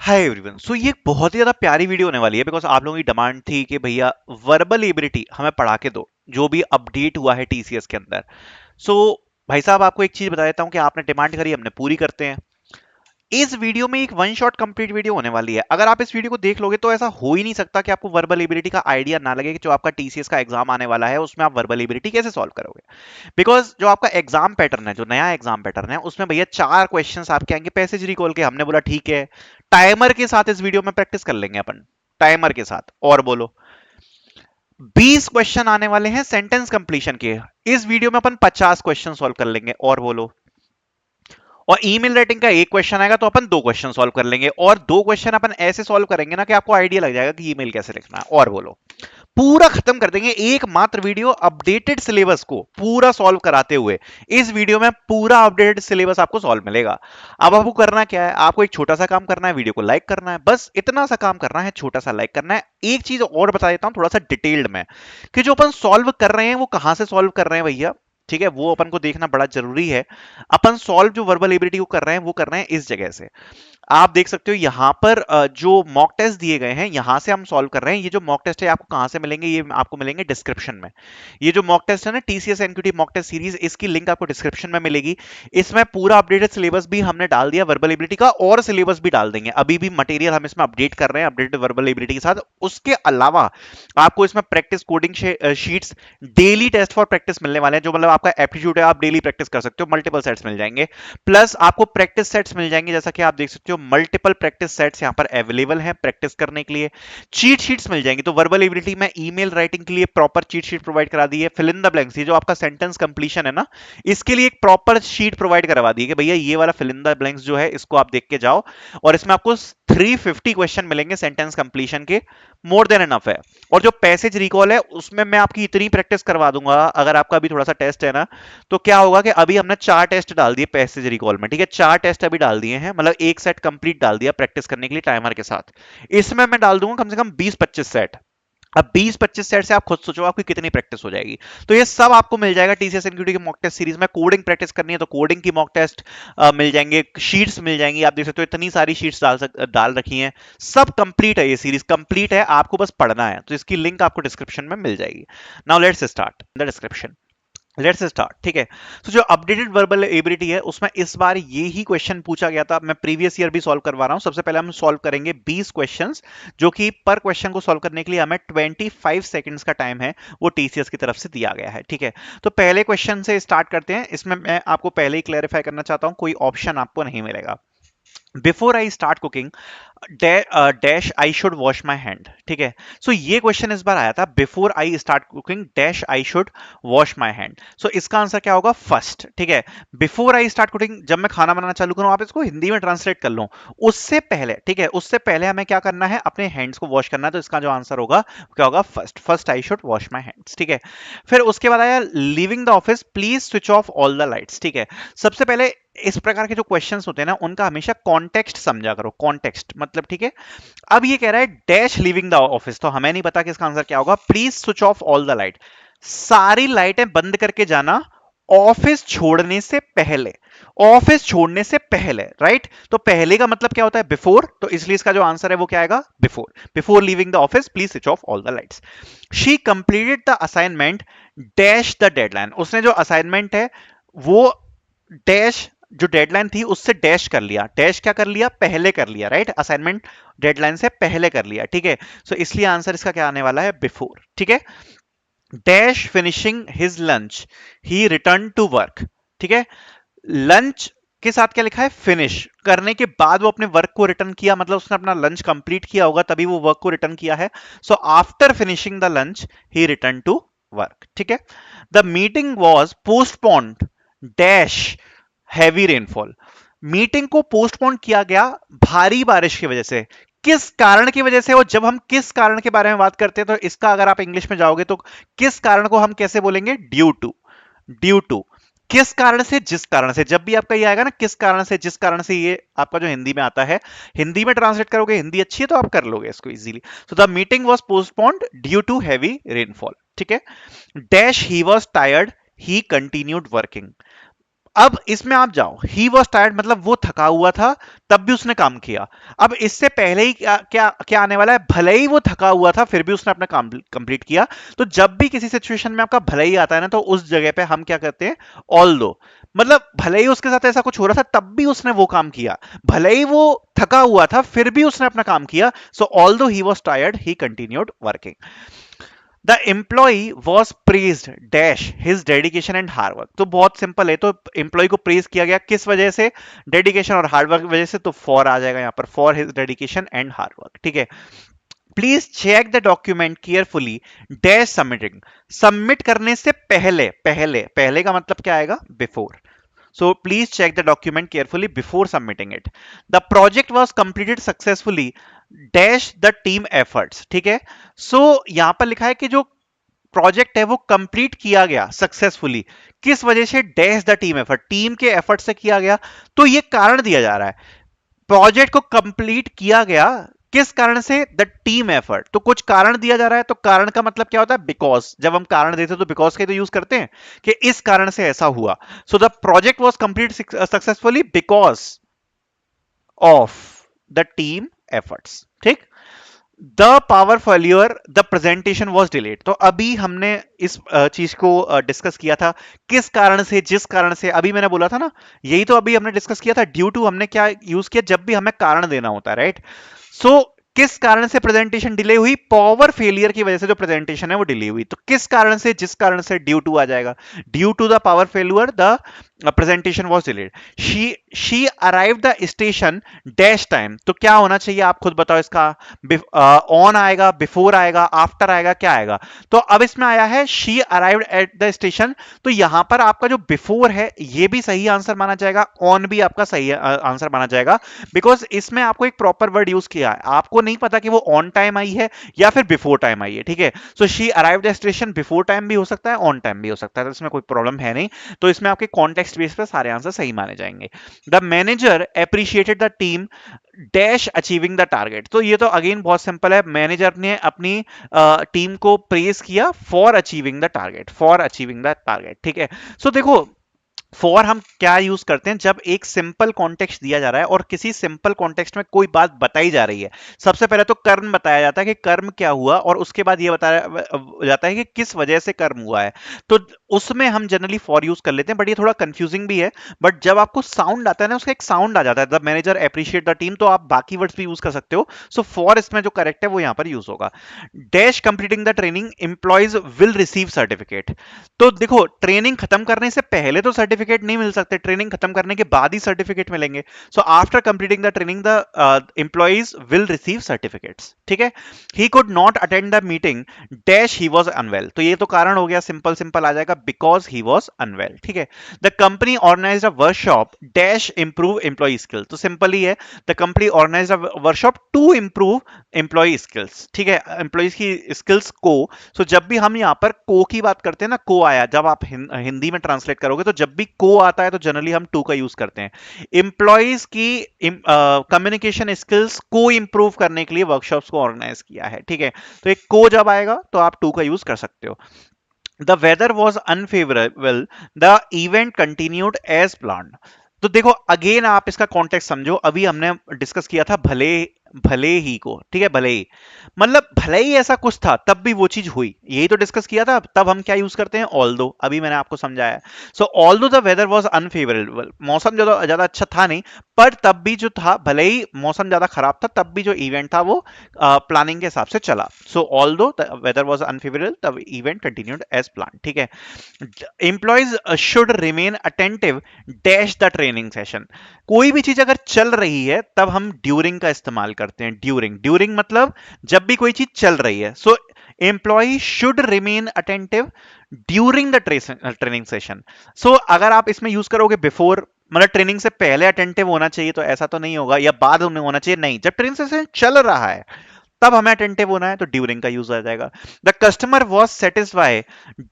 Hi everyone. सो ये एक बहुत ही ज्यादा प्यारी वीडियो होने वाली है बिकॉज आप लोगों की डिमांड थी कि भैया वर्बल एबिलिटी हमें पढ़ा के दो, जो भी अपडेट हुआ है टीसीएस के अंदर। सो भाई साहब, आपको एक चीज बता देता हूँ कि आपने डिमांड करी, हमने पूरी करते हैं। इस वीडियो में एक वन शॉट कंप्लीट वीडियो होने वाली है। अगर आप इस वीडियो को देख लोगे तो ऐसा हो ही नहीं सकता कि आपको वर्बल एबिलिटी का आइडिया ना लगे कि जो आपका टीसीएस का एग्जाम आने वाला है उसमें आप वर्बल एबिलिटी कैसे सॉल्व करोगे। बिकॉज जो आपका एग्जाम पैटर्न है, जो नया एग्जाम पैटर्न है, उसमें भैया 4 क्वेश्चंस आपके आएंगे पैसेज रिकॉल के। हमने बोला ठीक है, टाइमर के साथ इस वीडियो में प्रैक्टिस कर लेंगे अपन, टाइमर के साथ। और बोलो, 20 क्वेश्चन आने वाले हैं सेंटेंस कंप्लीशन के। इस वीडियो में अपन 50 क्वेश्चन सॉल्व कर लेंगे। और बोलो, और ईमेल राइटिंग का एक क्वेश्चन आएगा तो अपन 2 क्वेश्चन सॉल्व कर लेंगे। और 2 क्वेश्चन अपन ऐसे सॉल्व करेंगे ना कि आपको आइडिया लग जाएगा कि ईमेल कैसे लिखना है। और बोलो, पूरा खत्म कर देंगे एकमात्र वीडियो अपडेटेड सिलेबस को पूरा सॉल्व कराते हुए। इस वीडियो में पूरा अपडेटेड सिलेबस आपको सॉल्व मिलेगा। अब आपको करना क्या है, आपको एक छोटा सा काम करना है, वीडियो को लाइक करना है, बस इतना सा काम करना है, छोटा सा लाइक करना है। एक चीज और बता देता हूं थोड़ा सा डिटेल्ड में, कि जो अपन सॉल्व कर रहे हैं वो कहां से सॉल्व कर रहे हैं भैया। ठीक है, वो अपन को देखना बड़ा जरूरी है। अपन सॉल्व जो वर्बल एबिलिटी को कर रहे हैं वो कर रहे हैं इस जगह से। आप देख सकते हो यहां पर जो मॉक टेस्ट दिए गए हैं यहां से हम सॉल्व कर रहे हैं। ये जो मॉक टेस्ट है आपको कहां से मिलेंगे, ये आपको मिलेंगे डिस्क्रिप्शन में। ये जो मॉक टेस्ट है ना, TCS NQT mock test series, इसकी लिंक आपको डिस्क्रिप्शन में मिलेगी। इसमें पूरा अपडेटेड सिलेबस भी हमने डाल दिया वर्बल एबिलिटी का, और सिलेबस भी डाल देंगे। अभी भी मटेरियल हम इसमें अपडेट कर रहे हैं अपडेटेड वर्बल एबिलिटी के साथ। उसके अलावा आपको इसमें practice coding sheets, daily test for practice मिलने वाले हैं। जो मतलब आपका एप्टीट्यूड है, आप डेली प्रैक्टिस कर सकते हो, मल्टीपल सेट्स मिल जाएंगे। प्लस आपको प्रैक्टिस सेट्स मिल जाएंगे, जैसा कि आप देख सकते हो मल्टीपल प्रैक्टिस सेट्स यहां पर अवेलेबल हैं प्रैक्टिस करने के लिए। चीट शीट्स मिल जाएंगी। तो वर्बल एबिलिटी में ईमेल राइटिंग के लिए प्रॉपर चीट शीट प्रोवाइड करा दी है। फिल इन द ब्लैंक्स, ये जो आपका सेंटेंस कंप्लीशन है ना, इसके लिए एक प्रॉपर शीट प्रोवाइड करवा दी है कि भैया ये वाला फिल इन द ब्लैंक्स जो है इसको आप देख के जाओ। और इसमें आपको 350 क्वेश्चन मिलेंगे सेंटेंस कंप्लीशन के, मोर देन एनफ है। और जो पैसेज रिकॉल है उसमें मैं आपकी इतनी प्रैक्टिस करवा दूंगा, अगर आपका अभी थोड़ा सा टेस्ट है ना, तो क्या होगा कि अभी हमने 4 टेस्ट डाल दिए पैसेज रिकॉल में। ठीक है, 4 टेस्ट अभी डाल दिए हैं, मतलब एक सेट कंप्लीट डाल दिया प्रैक्टिस करने के लिए टाइमर के साथ। इसमें मैं डाल दूंगा कम से कम 20-25 सेट। अब 20-25 सेट से आप खुद सोचो आपकी कितनी प्रैक्टिस हो जाएगी। तो ये सब आपको मिल जाएगा टीसीएस एनक्यूटी के मॉक टेस्ट सीरीज में। कोडिंग प्रैक्टिस करनी है तो कोडिंग की मॉक टेस्ट मिल जाएंगे, शीट्स मिल जाएंगी। आप देख सकते हो इतनी सारी शीट्स डाल रखी हैं। सब कंप्लीट है, ये सीरीज कंप्लीट है, आपको बस पढ़ना है। तो इसकी लिंक आपको डिस्क्रिप्शन में मिल जाएगी। Now let's start the description. Let's start. ठीक है, तो जो अपडेटेड वर्बल एबिलिटी है उसमें इस बार ये ही क्वेश्चन पूछा गया था। मैं प्रीवियस ईयर भी सॉल्व करवा रहा हूं। सबसे पहले हम सॉल्व करेंगे 20 क्वेश्चंस, जो कि पर क्वेश्चन को सॉल्व करने के लिए हमें 25 सेकंड्स का टाइम है, वो टीसीएस की तरफ से दिया गया है। ठीक है, तो पहले क्वेश्चन से स्टार्ट करते हैं। इसमें मैं आपको पहले ही क्लैरिफाई करना चाहता हूं, कोई ऑप्शन आपको नहीं मिलेगा। Before I start cooking dash I should wash my hand. ठीक है, सो ये क्वेश्चन इस बार आया था, before I start cooking dash I should wash my hand. So इसका आंसर क्या होगा, फर्स्ट। ठीक है, बिफोर आई स्टार्ट कुकिंग, जब मैं खाना बनाना चालू करूं, आप इसको हिंदी में ट्रांसलेट कर लो, उससे पहले। ठीक है, उससे पहले हमें क्या करना है, अपने हैंड्स को वॉश करना है। तो इसका जो आंसर होगा क्या होगा, first. First I should wash my hands. ठीक है, फिर उसके बाद आया living the office please switch off all the lights. ठीक है, सबसे पहले इस प्रकार के जो क्वेश्चंस होते हैं ना, उनका हमेशा कॉन्टेक्स्ट समझा करो। कॉन्टेक्स्ट मतलब, ठीक है, अब ये कह रहा है डैश लिविंग द ऑफिस, तो हमें नहीं पता कि इसका आंसर क्या होगा। Please switch off all the light, सारी लाइटें बंद करके जाना ऑफिस छोड़ने से पहले। ऑफिस छोड़ने से पहले, राइट। तो पहले का मतलब क्या होता है, बिफोर। तो इसलिए इसका जो आंसर है वो क्या आएगा, before. Before living the office please switch off all the lights. She completed the assignment dash the deadline, उसने जो असाइनमेंट है वो डैश, जो डेडलाइन थी उससे डैश कर लिया। डैश क्या कर लिया, पहले कर लिया, राइट। असाइनमेंट डेडलाइन से पहले कर लिया। ठीक है, सो इसलिए आंसर इसका क्या आने वाला है, बिफोर। ठीक है, dash finishing his lunch he return to work. ठीक है, लंच के साथ क्या लिखा है, फिनिश करने के बाद वो अपने वर्क को रिटर्न किया, मतलब उसने अपना लंच कंप्लीट किया होगा तभी वो वर्क को रिटर्न किया है। So after finishing the lunch he return to work. ठीक है, the meeting was postponed dash heavy rainfall, meeting को पोस्टपोन किया गया भारी बारिश की वजह से। किस कारण की वजह से, और जब हम किस कारण के बारे में बात करते हैं तो इसका अगर आप इंग्लिश में जाओगे तो किस कारण को हम कैसे बोलेंगे, ड्यू टू। ड्यू टू, किस कारण से, जिस कारण से। जब भी आपका ये आएगा ना किस कारण से, जिस कारण से, ये आपका जो हिंदी में आता है, हिंदी में ट्रांसलेट करोगे, हिंदी अच्छी है तो आप कर लोगे इसको easily. So the meeting was postponed due to heavy rainfall. ठीक है, dash he was tired he continued working, अब इसमें आप जाओ, ही वॉज टायर्ड मतलब वो थका हुआ था, तब भी उसने काम किया। अब इससे पहले ही क्या क्या क्या आने वाला है, भले ही वो थका हुआ था फिर भी उसने अपना काम कंप्लीट किया। तो जब भी किसी सिचुएशन में आपका भले ही आता है ना, तो उस जगह पे हम क्या करते हैं, ऑल दो, मतलब भले ही उसके साथ ऐसा कुछ हो रहा था तब भी उसने वो काम किया, भले ही वो थका हुआ था फिर भी उसने अपना काम किया। So although he was tired he continued working. The employee was praised dash his dedication and hard work. तो बहुत सिंपल है, तो एम्प्लॉय को प्रेज किया गया किस वजह से, डेडिकेशन और हार्ड वर्क की वजह से, तो फॉर आ जाएगा यहां पर, for his dedication and hard work. ठीक है, please check the document carefully dash submitting. Submit करने से पहले, पहले पहले का मतलब क्या आएगा, before. So please check the document carefully before submitting it. The project was completed successfully dash the team efforts. ठीक है, so यहां पर लिखा है कि जो प्रोजेक्ट है वो कंप्लीट किया गया सक्सेसफुली, किस वजह से, dash the team effort, team के एफर्ट से किया गया। तो ये कारण दिया जा रहा है, प्रोजेक्ट को कंप्लीट किया गया किस कारण से, द टीम एफर्ट। तो कुछ कारण दिया जा रहा है, तो कारण का मतलब क्या होता है, बिकॉज। जब हम कारण देते हैं तो बिकॉज के तो यूज करते हैं कि इस कारण से ऐसा हुआ। So the project was complete successfully because of the team efforts. ठीक, the power failure the presentation was delayed. तो अभी हमने इस चीज को डिस्कस किया था, किस कारण से, जिस कारण से, अभी मैंने बोला था ना, यही तो अभी हमने डिस्कस किया था, ड्यू टू हमने क्या यूज किया, जब भी हमें कारण देना होता है, राइट। सो किस कारण से प्रेजेंटेशन डिले हुई, पावर फेलियर की वजह से जो प्रेजेंटेशन है वो डिले हुई। तो किस कारण से, जिस कारण से, ड्यू टू आ जाएगा, due to the power failure the presentation was delayed. She arrive the station dash time. तो क्या होना चाहिए आप खुद बताओ इसका, ऑन आएगा, बिफोर आएगा, आफ्टर आएगा, क्या आएगा। तो अब इसमें आया है she arrived at the station, तो यहां पर आपका जो बिफोर है ये भी सही आंसर माना जाएगा, ऑन भी आपका सही आंसर माना जाएगा, बिकॉज इसमें आपको एक प्रॉपर वर्ड यूज किया है, आपको नहीं पता कि वो ऑन टाइम आई है या फिर बिफोर टाइम आई है। ठीक है, so she arrived the station before time भी हो सकता है, ऑन टाइम भी हो सकता है, तो इसमें कोई प्रॉब्लम है नहीं। तो इसमें आपके कॉन्टेक्स्ट बेस पे सारे आंसर सही माने जाएंगे। The manager appreciated the team dash achieving the target. तो ये तो अगेन बहुत सिंपल है, मैनेजर ने अपनी टीम को प्रेज किया for achieving the target, for achieving the target. ठीक है, सो देखो फॉर हम क्या यूज करते हैं, जब एक सिंपल कॉन्टेक्स्ट दिया जा रहा है और किसी सिंपल कॉन्टेक्स्ट में कोई बात बताई जा रही है, सबसे पहले तो कर्म बताया जाता है कि कर्म क्या हुआ, और उसके बाद ये बताया जाता है कि किस वजह से कर्म हुआ है। तो उसमें हम जनरली फॉर यूज कर लेते हैं, बट ये थोड़ा कंफ्यूजिंग भी है। बट जब आपको साउंड आता है ना, उसका एक साउंड आ जाता है, the manager appreciate the team, तो आप बाकी वर्ड्स भी यूज कर सकते हो। सो फॉर इसमें जो करेक्ट है वो यहां पर यूज होगा। Dash completing the training employees will receive certificate. तो देखो ट्रेनिंग खत्म करने से पहले तो सर्टिफिकेट नहीं मिल सकते, ट्रेनिंग खत्म करने के बाद ही सर्टिफिकेट मिलेंगे। So after completing the training the employees will receive certificates. ठीक है, he could not attend the meeting dash he was unwell. तो ये तो कारण हो गया, सिंपल सिंपल आ जाएगा, बिकॉज ही वाज अनवेल। ठीक है, the company organised a workshop dash improve employee skill. तो सिंपल ही है, the company organised a workshop to improve employee skills. ठीक है, एम्प्लॉयज की स्किल्स को। सो जब भी हम यहां पर को की बात करते हैं ना, को आया, जब आप हिंदी में ट्रांसलेट करोगे तो जब भी को आता है तो जनरली हम टू का यूज करते हैं। एम्प्लॉयज की कम्युनिकेशन स्किल्स को इंप्रूव करने के लिए वर्कशॉप्स को ऑर्गेनाइज किया है। ठीक है, तो एक को जब आएगा तो आप टू का यूज कर सकते हो। The weather was unfavourable the event continued as plan. तो देखो अगेन आप इसका कॉन्टेक्स्ट समझो, अभी हमने डिस्कस किया था भले, भले ही को। ठीक है, भले ही मतलब भले ही ऐसा कुछ था तब भी वो चीज हुई, यही तो डिस्कस किया था। तब हम क्या यूज करते हैं, ऑल दो, अभी मैंने आपको समझाया। सो although the weather was unfavourable, मौसम ज्यादा ज्यादा अच्छा था नहीं, पर तब भी जो था, भले ही मौसम ज्यादा खराब था, तब भी जो इवेंट था वो प्लानिंग के हिसाब से चला। So although the weather was unfavourable the event continued as plan. ठीक है, employees should remain attentive dash the training session. कोई भी चीज अगर चल रही है तब हम ड्यूरिंग का इस्तेमाल करते हैं, ड्यूरिंग, ड्यूरिंग मतलब जब भी कोई चीज चल रही है। So employ should remain attentive during the training session. So अगर आप इसमें यूज करोगे बिफोर, मतलब ट्रेनिंग से पहले अटेंटिव होना चाहिए, तो ऐसा तो नहीं होगा, या बाद में होना चाहिए, नहीं, जब ट्रेनिंग सेशन चल रहा है तब हमें अटेंटिव होना है, तो ड्यूरिंग का यूज आ जाएगा। The customer was satisfy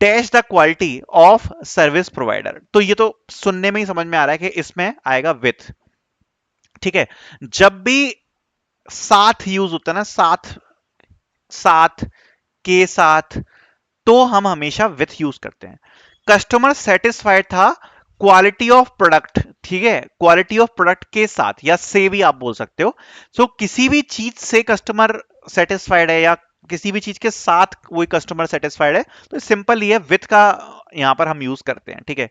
dash the quality of service provider. तो ये तो सुनने में ही समझ में आ रहा है कि इसमें आएगा विथ। ठीक है, जब भी साथ यूज होता है ना, साथ, साथ, के साथ, तो हम हमेशा विथ यूज करते हैं। कस्टमर सेटिस्फाइड था क्वालिटी ऑफ प्रोडक्ट, ठीक है, क्वालिटी ऑफ प्रोडक्ट के साथ या से भी आप बोल सकते हो। सो किसी भी चीज से कस्टमर सेटिस्फाइड है या किसी भी चीज के साथ कोई कस्टमर सेटिस्फाइड है, तो सिंपल ये विथ का यहां पर हम यूज करते हैं, ठीक है।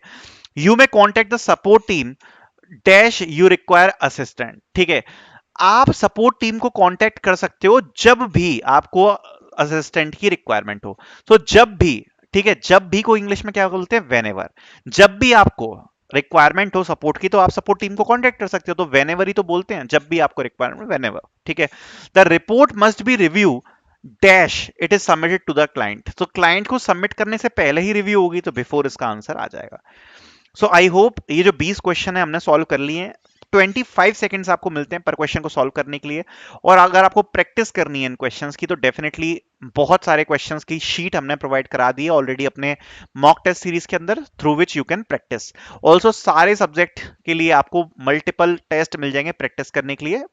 You may contact the support team dash you require assistant, ठीक है। आप सपोर्ट टीम को कांटेक्ट कर सकते हो जब भी आपको असिस्टेंट की रिक्वायरमेंट हो। तो जब भी, ठीक है, जब भी को इंग्लिश में क्या बोलते हैं, वेनेवर। जब भी आपको रिक्वायरमेंट हो सपोर्ट की तो आप सपोर्ट टीम को कांटेक्ट कर सकते हो, तो वेनेवर ही तो बोलते हैं, जब भी आपको रिक्वायरमेंट, वेनेवर, ठीक है। The report must be review dash it is submitted to the client, तो क्लाइंट को सबमिट करने से पहले ही रिव्यू होगी, तो बिफोर इसका आंसर आ जाएगा। सो आई होप ये जो 20 क्वेश्चन है हमने सॉल्व कर लिए हैं। 25 सेकंड्स आपको मिलते हैं पर क्वेश्चन को सॉल्व करने के लिए। और अगर आपको प्रैक्टिस करनी है इन क्वेश्चंस की तो डेफिनेटली बहुत सारे क्वेश्चंस की शीट हमने प्रोवाइड करा दी है ऑलरेडी अपने मॉक टेस्ट सीरीज के अंदर, through which you can practice. Also सारे सब्जेक्ट के लिए आपको मल्टीपल टेस्ट मिल जाएंगे प्रैक्टिस करने के लिए।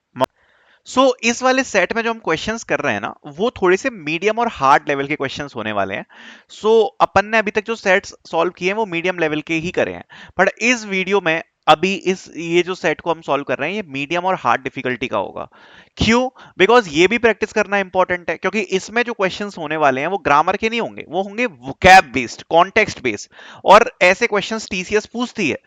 इस वाले सेट में जो हम क्वेश्चंस कर रहे हैं ना, वो थोड़े से मीडियम और हार्ड लेवल के क्वेश्चंस होने वाले हैं। अपन ने अभी तक जो सेट्स सॉल्व किए हैं वो मीडियम लेवल के ही करे हैं, बट इस वीडियो में अभी इस ये जो सेट को हम सॉल्व कर रहे हैं ये मीडियम और हार्ड डिफिकल्टी का होगा। क्यों? बिकॉज ये भी प्रैक्टिस करना इंपॉर्टेंट है, क्योंकि इसमें जो क्वेश्चंस होने वाले हैं वो ग्रामर के नहीं होंगे, वो होंगे वोकैब बेस्ड, कॉन्टेक्स्ट बेस्ड। और ऐसे क्वेश्चंस टीसीएस पूछती है।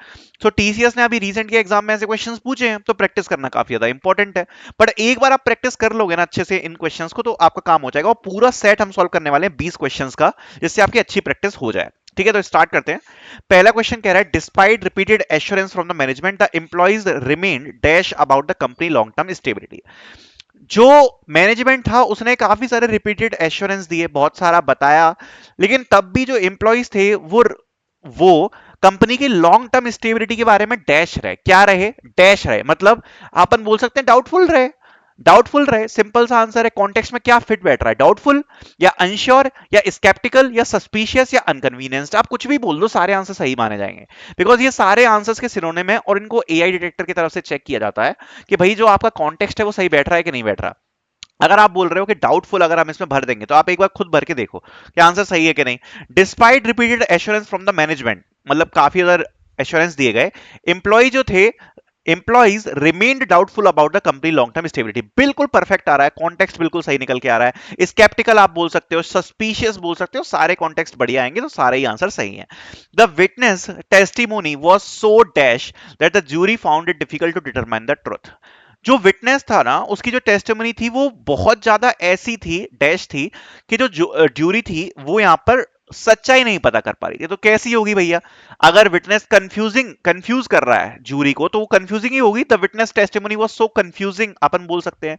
तो टीसीएस ने अभी रिसेंट के एग्जाम में ऐसे क्वेश्चंस पूछे हैं, तो प्रैक्टिस करना काफी ज्यादा इंपॉर्टेंट है। बट एक बार आप प्रैक्टिस कर लोगे ना अच्छे से इन क्वेश्चंस को, तो आपका काम हो जाएगा। और पूरा सेट हम सॉल्व करने वाले हैं 20 क्वेश्चंस का, जिससे आपकी अच्छी प्रैक्टिस हो जाए, ठीक है। तो स्टार्ट करते हैं। पहला क्वेश्चन कह रहा है, despite repeated assurance from the management the employees remain dash about the company long term stability. जो मैनेजमेंट था उसने काफी सारे रिपीटेड एश्योरेंस दिए, बहुत सारा बताया, लेकिन तब भी जो एम्प्लॉइज थे वो कंपनी की लॉन्ग टर्म स्टेबिलिटी के बारे में डैश रहे, क्या रहे, डैश रहे, मतलब अपन बोल सकते हैं डाउटफुल रहे। डाउटफुल रहे, सिंपल सा आंसर है। कॉन्टेक्स्ट में क्या फिट बैठ रहा है, डाउटफुल या अनश्योर या स्केप्टिकल या सस्पिशियस या अनकन्वीनियंस्ड, आप कुछ भी बोल दो, सारे आंसर सही माने जाएंगे। बिकॉज ये सारे आंसर्स के सिनोनिम है और इनको एआई डिटेक्टर की तरफ से चेक किया जाता है कि भाई जो आपका कॉन्टेक्स्ट है वो सही बैठ रहा है कि नहीं बैठ रहा। अगर आप बोल रहे हो कि डाउटफुल अगर हम इसमें भर देंगे, तो आप एक बार खुद भर के देखो कि आंसर सही है कि नहीं। Despite repeated assurance from the management, मतलब काफी ज्यादा एश्योरेंस दिए गए, एम्प्लॉय जो थे, employees remained doubtful about the company long term stability, बिल्कुल परफेक्ट आ रहा है, कॉन्टेक्स्ट बिल्कुल सही निकल के आ रहा है। स्केप्टिकल आप बोल सकते हो, सस्पिशियस बोल सकते हो, सारे कॉन्टेक्स्ट बढ़िया आएंगे, तो सारे ही आंसर सही हैं। The witness testimony was so dash that the jury found it difficult to determine the truth. जो विटनेस था ना, उसकी जो टेस्टिमनी थी वो बहुत ज्यादा ऐसी थी, डैश थी, कि जो ज्यूरी थी वो यहां पर सच्चाई नहीं पता कर पा रही थी। तो कैसी होगी भैया? अगर विटनेस कंफ्यूज कर रहा है जूरी को, तो वो कंफ्यूजिंग ही होगी। The witness testimony was so confusing अपन बोल सकते हैं,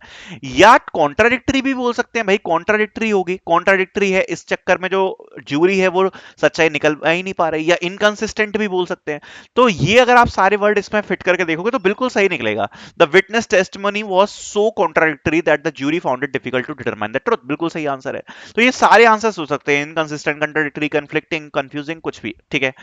या कॉन्ट्राडिक्टरी भी बोल सकते हैं भाई, कॉन्ट्राडिक्टरी होगी, कॉन्ट्राडिक्टरी है, इस चक्कर में जो ज्यूरी है वो सच्चाई निकल ही नहीं पा रही, या इनकंसिस्टेंट भी बोल सकते हैं। तो ये अगर आप सारे वर्ड इसमें फिट करके देखोगे तो बिल्कुल सही निकलेगा। The witness testimony was so contradictory that the jury found it difficult to determine the truth, बिल्कुल सही आंसर है। तो ये सारे आंसर्स हो सकते हैं, इनकंसिस्टेंट, कंट्राडिक्टरी, कन्फ्लिक्टिंग, कंफ्यूजिंग, कुछ भी, ठीक है।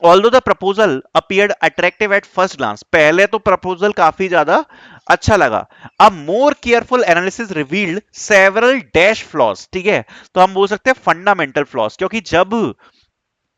Although the proposal appeared attractive at first glance, पहले तो प्रपोजल काफी ज्यादा अच्छा लगा। अब more careful analysis revealed several dash flaws, ठीक है। तो हम बोल सकते हैं फंडामेंटल फ्लॉज, क्योंकि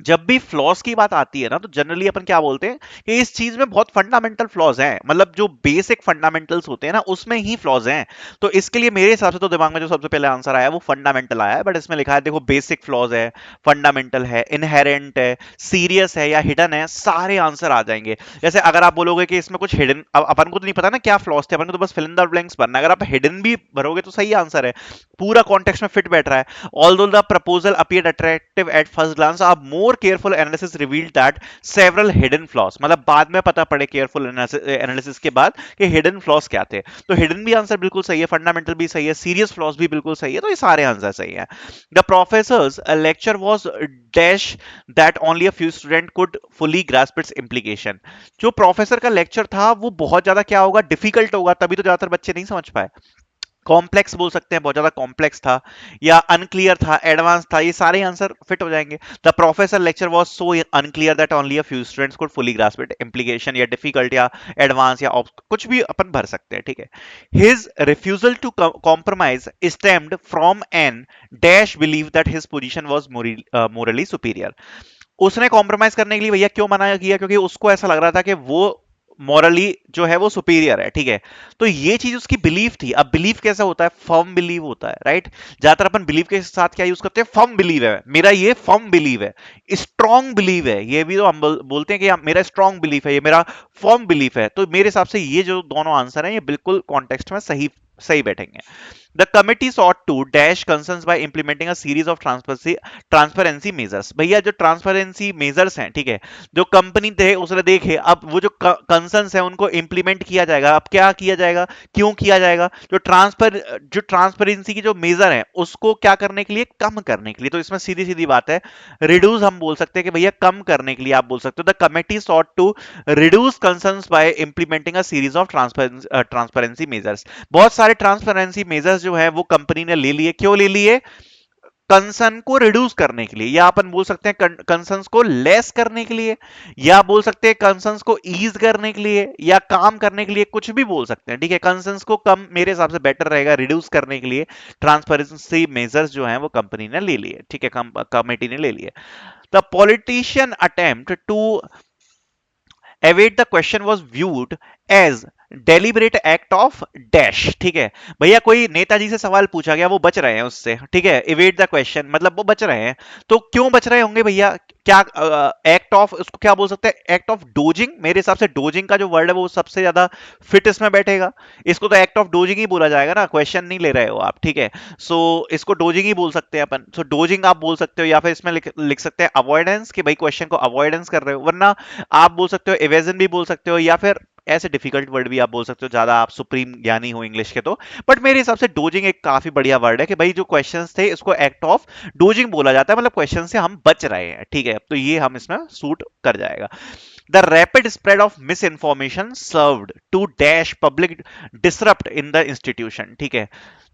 जब भी फ्लॉज की बात आती है ना, तो जनरली अपन क्या बोलते हैं कि इस चीज में बहुत फंडामेंटल फ्लॉज हैं, मतलब जो बेसिक फंडामेंटल्स होते हैं ना उसमें ही फ्लॉज हैं। तो इसके लिए मेरे हिसाब से तो दिमाग में जो सबसे पहले आंसर आया वो फंडामेंटल आया है, बट इसमें लिखा है देखो, बेसिक फ्लॉज है, फंडामेंटल है, इनहेरेंट है, सीरियस है या हिडन है, सारे आंसर आ जाएंगे। जैसे अगर आप बोलोगे कि इसमें कुछ हिडन, अब अपन को तो नहीं पता ना क्या फ्लॉज थे, अपन को तो बस फिल इन द ब्लैंक्स भरना है, अगर आप हिडन भी भरोगे तो सही आंसर है, पूरा कॉन्टेक्स्ट में फिट बैठ रहा है। Although the proposal appeared attractive at first glance, अब more careful analysis revealed that several hidden flaws, मतलब बाद में पता पड़े केयरफुल एनालिसिस के बाद कि हिडन फ्लॉज क्या थे। तो हिडन भी आंसर बिल्कुल सही है, फंडामेंटल भी सही है, सीरियस फ्लॉज भी बिल्कुल सही है, तो ये सारे आंसर सही है। The professors lecture was dash that only a few student could fully grasp it's implication, जो प्रोफेसर का लेक्चर था वो बहुत ज्यादा क्या होगा, डिफिकल्ट होगा, तभी तो ज्यादातर बच्चे नहीं समझ पाए। कॉम्प्लेक्स बोल सकते हैं, बहुत ज्यादा कॉम्प्लेक्स था, या अनक्लियर था, एडवांस था, ये सारे आंसर फिट हो जाएंगे। The professor lecture was so unclear that only a few students could fully grasp it, implication या डिफिकल्ट या एडवांस या कुछ भी अपन भर सकते हैं, ठीक है। His refusal to compromise stemmed from an dash believe that his position was morally superior, उसने कॉम्प्रोमाइज करने के लिए भैया क्यों मना किया, क्योंकि उसको ऐसा लग रहा था कि वो मॉरली जो है वो सुपीरियर है, ठीक है। तो ये चीज उसकी बिलीफ थी। अब बिलीफ कैसा होता है, फर्म बिलीव होता है, राइट। ज्यादातर अपन बिलीव के साथ क्या यूज करते हैं, फर्म बिलीव है, मेरा ये फर्म बिलीव है, स्ट्रॉन्ग बिलीव है, ये भी तो हम बोलते हैं कि मेरा स्ट्रॉन्ग बिलीफ है, ये मेरा फर्म बिलीफ है। तो मेरे हिसाब से ये जो दोनों आंसर हैं ये बिल्कुल कॉन्टेक्स्ट में सही सही बैठेंगे। The committee sought to dash concerns by implementing a series of transparency measures। भैया जो ट्रांसपेरेंसी मेजर्स हैं, ठीक है, जो कंपनी थे उसने देखे, अब वो जो कंसर्न्स हैं उनको इंप्लीमेंट किया जाएगा। अब क्या किया जाएगा, क्यों किया जाएगा, जो ट्रांसपेरेंसी की जो मेजर है उसको क्या करने के लिए, कम करने के लिए। तो इसमें सीधी सीधी बात है, रिड्यूस हम बोल सकते हैं कि भैया कम करने के लिए आप बोल सकते हो। The committee sought to reduce concerns by implementing a series of transparency measures. बहुत सारे ट्रांसपेरेंसी मेजर्स जो है वो कंपनी ने ले लिए, क्यों ले लिए, कंसर्न को रिड्यूस करने के लिए, या अपन बोल सकते हैं कंसर्न्स को लेस करने के लिए, या बोल सकते हैं कंसर्न्स को ईज करने के लिए, या काम करने के लिए, कुछ भी बोल सकते हैं, ठीक है। कंसर्न्स को कम मेरे हिसाब से बेटर रहेगा, रिड्यूस करने के लिए ट्रांसपेरेंसी मेजर्स जो हैं वो कंपनी ने ले लिए, ठीक है, कमेटी ने ले लिए। The politician attempt to evade the question was viewed as deliberate act of dash, ठीक है। भैया कोई नेताजी से सवाल पूछा गया, वो बच रहे हैं उससे, ठीक है, इवेट द क्वेश्चन मतलब वो बच रहे हैं। तो क्यों बच रहे होंगे भैया, क्या एक्ट ऑफ, उसको क्या बोल सकते हैं, एक्ट ऑफ डोजिंग। मेरे हिसाब से डोजिंग का जो वर्ड है वो सबसे ज्यादा फिट इसमें बैठेगा। इसको तो एक्ट ऑफ डोजिंग ही बोला जाएगा ना, क्वेश्चन नहीं ले रहे हो आप, ठीक है। सो इसको डोजिंग ही बोल सकते हैं अपन। सो डोजिंग आप बोल सकते हो, या फिर इसमें लिख सकते हैं अवॉइडेंस, कि भाई क्वेश्चन को अवॉइडेंस कर रहे हो। वरना आप बोल सकते हो इवेजन भी बोल सकते हो, या फिर ऐसे डिफिकल्ट वर्ड भी आप बोल सकते हो, ज्यादा आप सुप्रीम ज्ञानी हो इंग्लिश के तो। बट मेरे हिसाब से डोजिंग एक काफी बढ़िया वर्ड है, कि भाई जो क्वेश्चंस थे इसको एक्ट ऑफ डोजिंग बोला जाता है, मतलब क्वेश्चन से हम बच रहे हैं, ठीक है। तो ये हम इसमें सूट कर जाएगा। The rapid spread of misinformation served to dash public disrupt in the institution, ठीक है।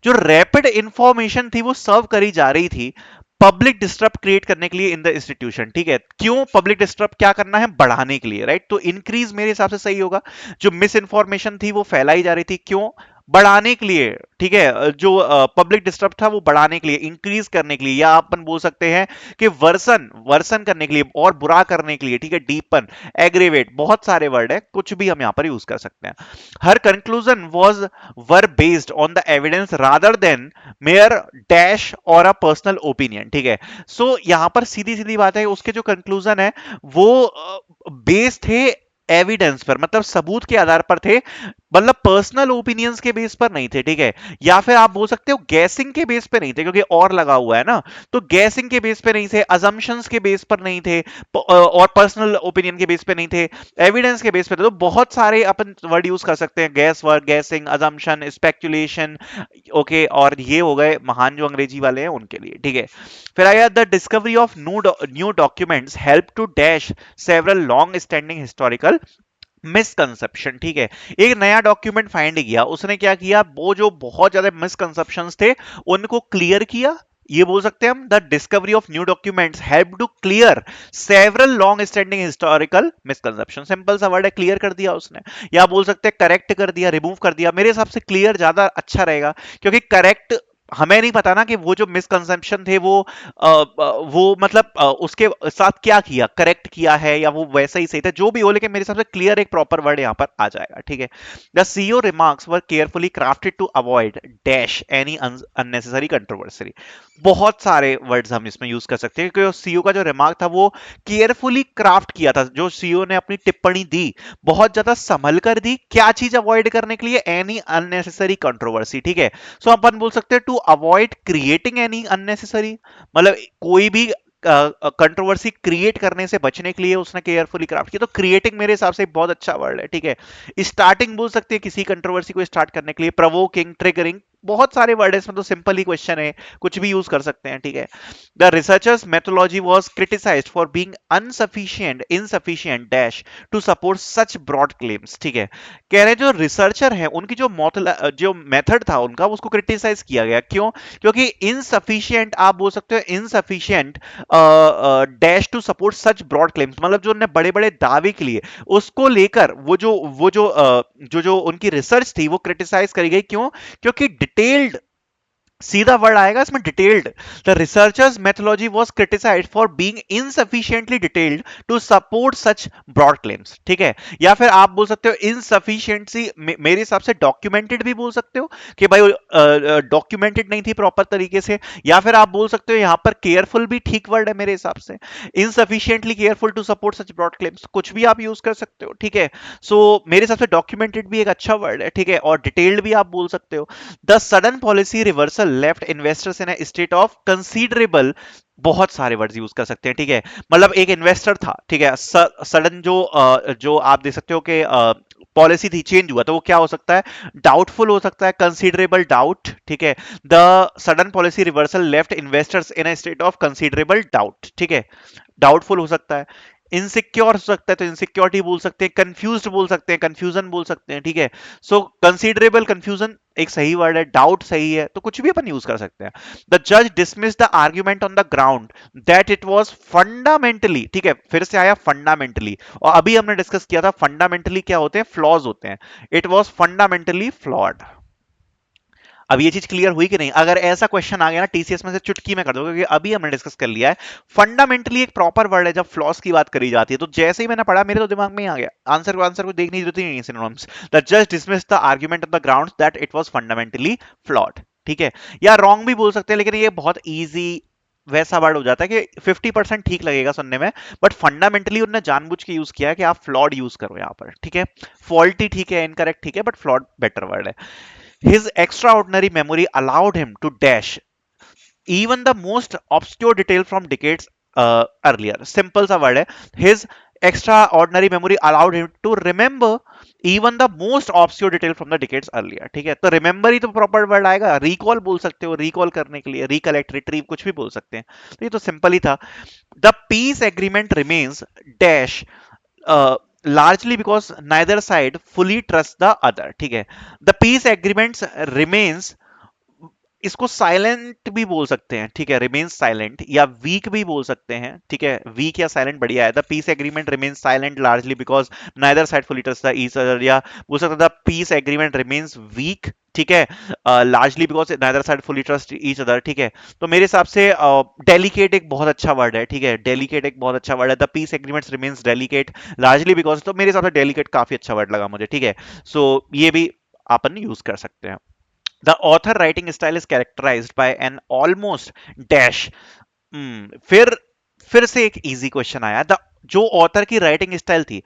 जो रैपिड इंफॉर्मेशन थी वो सर्व करी जा रही थी पब्लिक डिस्टर्ब क्रिएट करने के लिए इन द इंस्टीट्यूशन, ठीक है। क्यों पब्लिक डिस्टर्ब क्या करना है, बढ़ाने के लिए, राइट। तो इंक्रीज मेरे हिसाब से सही होगा। जो मिस इंफॉर्मेशन थी वो फैलाई जा रही थी, क्यों, बढ़ाने के लिए, ठीक है। जो पब्लिक डिस्टर्ब था वो बढ़ाने के लिए, इंक्रीज करने के लिए, या अपन बोल सकते हैं कि वर्सन वर्सन करने के लिए और बुरा करने के लिए, ठीक है। डीपन, एग्रेवेट, बहुत सारे वर्ड है, कुछ भी हम यहां पर यूज कर सकते हैं। Her conclusion was were based on the evidence rather than mere dash or a personal opinion, ठीक है। सो यहां पर सीधी सीधी बात है, उसके जो कंक्लूजन है वो बेस थे एविडेंस पर, मतलब सबूत के आधार पर थे, मतलब पर्सनल ओपिनियंस के बेस पर नहीं थे, ठीक है। या फिर आप बोल सकते हो गैसिंग के बेस पे नहीं थे, क्योंकि और लगा हुआ है ना, तो गैसिंग के बेस पे नहीं थे, अजम्पशंस के बेस पर नहीं थे, और पर्सनल ओपिनियन के बेस पे नहीं थे, एविडेंस के बेस पे थे। तो बहुत सारे अपन वर्ड यूज कर सकते हैं, gas word, guessing, assumption, speculation, okay. और ये हो गए महान जो अंग्रेजी वाले हैं उनके लिए, ठीक है। फिर आया the discovery of new documents help to dash several long standing historical misconception, ठीक है। एक नया डॉक्यूमेंट फाइंड किया, उसने क्या किया, वो जो बहुत ज्यादा मिसकंसेप्शंस थे उनको क्लियर किया। ये बोल सकते हैं हम, the discovery of new documents help to clear several long standing historical misconception. Simple सा वर्ड है, क्लियर कर दिया उसने। या बोल सकते हैं करेक्ट कर दिया, रिमूव कर दिया। मेरे हिसाब से क्लियर ज्यादा अच्छा रहेगा, क्योंकि करेक्ट हमें नहीं पता ना कि वो जो मिसकंसेप्शन थे वो मतलब उसके साथ क्या किया, करेक्ट किया है या वो वैसा ही सही था, जो भी हो। लेकिन मेरे हिसाब से क्लियर एक प्रॉपर वर्ड यहां पर आ जाएगा, ठीक है। The CEO remarks were carefully crafted to avoid dash any unnecessary controversy. बहुत सारे वर्ड्स हम इसमें यूज कर सकते हैं, क्योंकि सीईओ का जो रिमार्क था वो केयरफुली क्राफ्ट किया था। जो सीईओ ने अपनी टिप्पणी दी बहुत ज्यादा संभल कर दी, क्या चीज अवॉइड करने के लिए, एनी अननेसेसरी कंट्रोवर्सी, ठीक है। सो अपन बोल सकते हैं to avoid creating any unnecessary, मतलब कोई भी कंट्रोवर्सी क्रिएट करने से बचने के लिए उसने केयरफुली क्राफ्ट किया। तो क्रिएटिंग मेरे हिसाब से एक बहुत अच्छा वर्ड है, ठीक है। स्टार्टिंग बोल सकते हैं किसी कंट्रोवर्सी को स्टार्ट करने के लिए, प्रवोकिंग, ट्रिगरिंग, बहुत सारे वर्ड है इसमें, तो सिंपल ही क्वेश्चन है, कुछ भी यूज कर सकते हैं, ठीक है। The researchers methodology was criticised for being unsufficient insufficient dash to support such broad claims, ठीक है। कह रहे हैं जो रिसर्चर हैं उनकी जो मेथड था उनका, उसको क्रिटिसाइज किया गया, क्यों, क्योंकि इनसफिशिएंट आप बोल सकते हो, insufficient dash to support such broad claims, मतलब जो उन्होंने बड़े बड़े दावे के लिए उसको लेकर जो उनकी रिसर्च थी वो क्रिटिसाइज करी गई, क्यों, क्योंकि डिटेल्ड सीधा वर्ड आएगा इसमें, detailed. The researchers methodology was criticised for being insufficiently detailed to support such broad claims, ठीक है। या फिर आप बोल सकते हो इनसफिशिएंसी, मेरे हिसाब से डॉक्यूमेंटेड भी बोल सकते हो कि भाई डॉक्यूमेंटेड नहीं थी प्रॉपर तरीके से। या फिर आप बोल सकते हो यहां पर केयरफुल भी ठीक वर्ड है मेरे हिसाब से, insufficiently careful to support such broad claims, कुछ भी आप यूज कर सकते हो, ठीक है। सो मेरे हिसाब से डॉक्यूमेंटेड भी एक अच्छा वर्ड है, ठीक है, और डिटेल्ड भी आप बोल सकते हो। The sudden policy reversal left investors in state of considerable, बहुत सारे वर्ड्स यूज कर सकते हैं, ठीक है। मतलब एक इन्वेस्टर था, ठीक है, सडन जो आप देख सकते हो कि पॉलिसी थी, चेंज हुआ, तो वो क्या हो सकता है, डाउटफुल हो सकता है, कंसीडरेबल डाउट, ठीक है। The sudden policy reversal left investors in a state of considerable doubt, ठीक है, डाउटफुल हो सकता है। इनसिक्योर हो सकता है तो इनसिक्योरिटी बोल सकते हैं, कंफ्यूज्ड बोल सकते हैं, कंफ्यूजन बोल सकते हैं, ठीक है। सो कंसीडरेबल कंफ्यूजन एक सही वर्ड है, डाउट सही है, तो कुछ भी अपन यूज कर सकते हैं। द जज dismiss the argument on the ground that it was fundamentally, ठीक है, फिर से आया फंडामेंटली, और अभी हमने डिस्कस किया था फंडामेंटली क्या होते हैं, फ्लॉज होते हैं। It was fundamentally flawed. अब ये चीज क्लियर हुई कि नहीं? अगर ऐसा क्वेश्चन आ गया ना टीसीएस में से, चुटकी में कर दो, क्योंकि अभी हमने डिस्कस कर लिया है फंडामेंटली एक प्रॉपर वर्ड है जब फ्लॉस की बात करी जाती है। तो जैसे ही मैंने पढ़ा मेरे तो दिमाग में ही आ गया, आंसर को देखने की जरूरत ही नहीं है, सिनोनिम्स। द जज dismiss the argument on the grounds that it was fundamentally flawed, ठीक है। या रॉन्ग भी बोल सकते हैं, लेकिन ये बहुत ईजी वैसा वर्ड हो जाता है कि 50% ठीक लगेगा सुनने में, बट फंडामेंटली उन्होंने जानबूझ के यूज किया है कि आप फ्लॉड यूज करो यहाँ पर, ठीक है। फॉल्टी ठीक है, इनकरेक्ट ठीक है, बट फ्लॉड बेटर वर्ड है। His extraordinary memory allowed him to dash even the most obscure detail from decades earlier. Simple सा word है. His extraordinary memory allowed him to remember even the most obscure detail from the decades earlier. ठीक है, तो remember ही तो proper word आएगा, recall बोल सकते हो, recall करने के लिए, recollect, retrieve कुछ भी बोल सकते हैं, तो ये तो simple ही था. The peace agreement remains dash largely because neither side fully trusts the other, ठीक है। The peace agreements remains, इसको साइलेंट भी बोल सकते हैं, ठीक है, रिमेन्स साइलेंट, या वीक भी बोल सकते हैं, ठीक है, वीक या साइलेंट बढ़िया है। The peace agreement remains silent largely because neither side fully trust the each other, या बोल सकते हैं the peace agreement remains weak, ठीक है, largely because neither side fully trust each other, ठीक है। तो मेरे हिसाब से डेलिकेट एक बहुत अच्छा वर्ड है, ठीक है, डेलिकेट एक बहुत अच्छा वर्ड है। The peace agreement remains delicate largely because, तो मेरे हिसाब से डेलिकेट काफी अच्छा वर्ड लगा मुझे, ठीक है। सो ये भी अपन यूज कर सकते हैं। The author writing style is characterized by an almost dash. फिर से एक इजी क्वेश्चन आया। द जो ऑथर की राइटिंग स्टाइल थी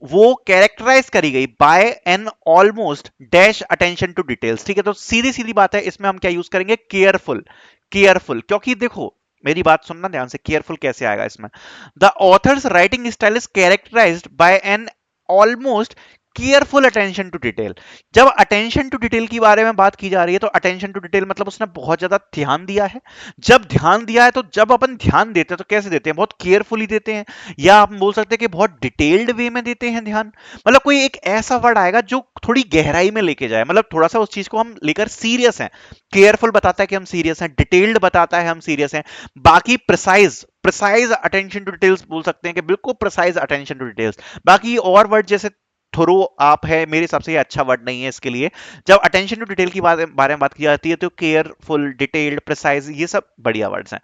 वो कैरेक्टराइज करी गई by an almost dash attention to details, ठीक है। तो सीधी सीधी बात है, इसमें हम क्या यूज करेंगे, केयरफुल। केयरफुल, क्योंकि देखो मेरी बात सुनना ध्यान से, केयरफुल कैसे आएगा इसमें। The author's writing style is characterised by an almost careful attention to detail. जब अटेंशन टू डिटेल की बारे में बात की जा रही है तो अटेंशन टू डिटेल मतलब उसने बहुत ज्यादा ध्यान दिया है। जब ध्यान दिया है तो जब अपन ध्यान देते हैं तो कैसे देते हैं, बहुत केयरफुली देते हैं, या आप बोल सकते हैं कि बहुत डिटेल्ड वे में देते हैं ध्यान। मतलब कोई एक ऐसा वर्ड आएगा जो थोड़ी गहराई में लेके जाए, मतलब थोड़ा सा उस चीज को हम लेकर सीरियस हैं। केयरफुल बताता है कि हम सीरियस हैं, डिटेल्ड बताता है हम सीरियस हैं। बाकी precise, precise attention to details बोल सकते हैं कि बिल्कुल प्रिसाइज अटेंशन टू डिटेल्स। बाकी और वर्ड जैसे थोरो आप है, मेरे हिसाब से ये अच्छा वर्ड नहीं है इसके लिए। जब अटेंशन टू डिटेल की बारे में बात की जाती है तो केयरफुल, डिटेल्ड, प्रिसाइज, ये सब बढ़िया वर्ड्स हैं।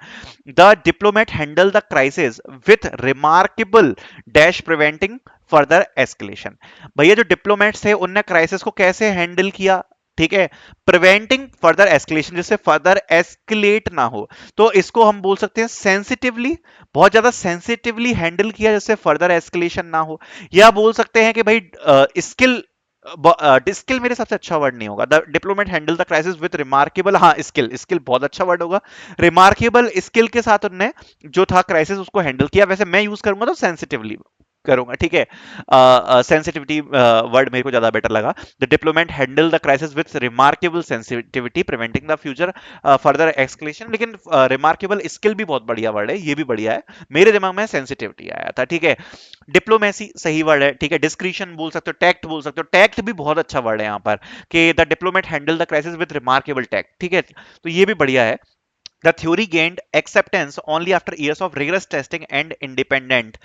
The diplomat handle the crisis with remarkable dash preventing further escalation. भैया जो डिप्लोमेट्स थे उनने क्राइसिस को कैसे हैंडल किया, ठीक है, प्रिवेंटिंग फर्दर एस्केलेशन, जिससे फर्दर एस्केलेट ना हो। तो इसको हम बोल सकते हैं सेंसिटिवली, बहुत ज्यादा सेंसिटिवली हैंडल किया जिससे फर्दर एस्केलेशन ना हो। या बोल सकते हैं कि भाई स्किल, स्किल मेरे सबसे अच्छा वर्ड नहीं होगा। The diplomat handle the crisis with remarkable, हाँ स्किल, स्किल बहुत अच्छा वर्ड होगा। रिमार्केबल स्किल के साथ उनने जो था क्राइसिस उसको हैंडल किया। वैसे मैं यूज करूंगा तो सेंसिटिवली करूंगा, ठीक है, सेंसिटिविटी वर्ड मेरे को ज्यादा बेटर लगा। The diplomat handle the crisis with remarkable sensitivity preventing the future further escalation. लेकिन रिमार्केबल स्किल भी बहुत बढ़िया वर्ड है, ये भी बढ़िया है, मेरे दिमाग में सेंसिटिविटी आया था, ठीक है। डिप्लोमेसी सही वर्ड है, ठीक है। डिस्क्रिशन बोल सकते हो, टैक्ट बोल सकते हो, टैक्ट भी बहुत अच्छा वर्ड है यहाँ पर, कि the diplomat handle the crisis with remarkable tact, ठीक है, तो ये भी बढ़िया है। The theory gained acceptance only after years of rigorous testing and independent.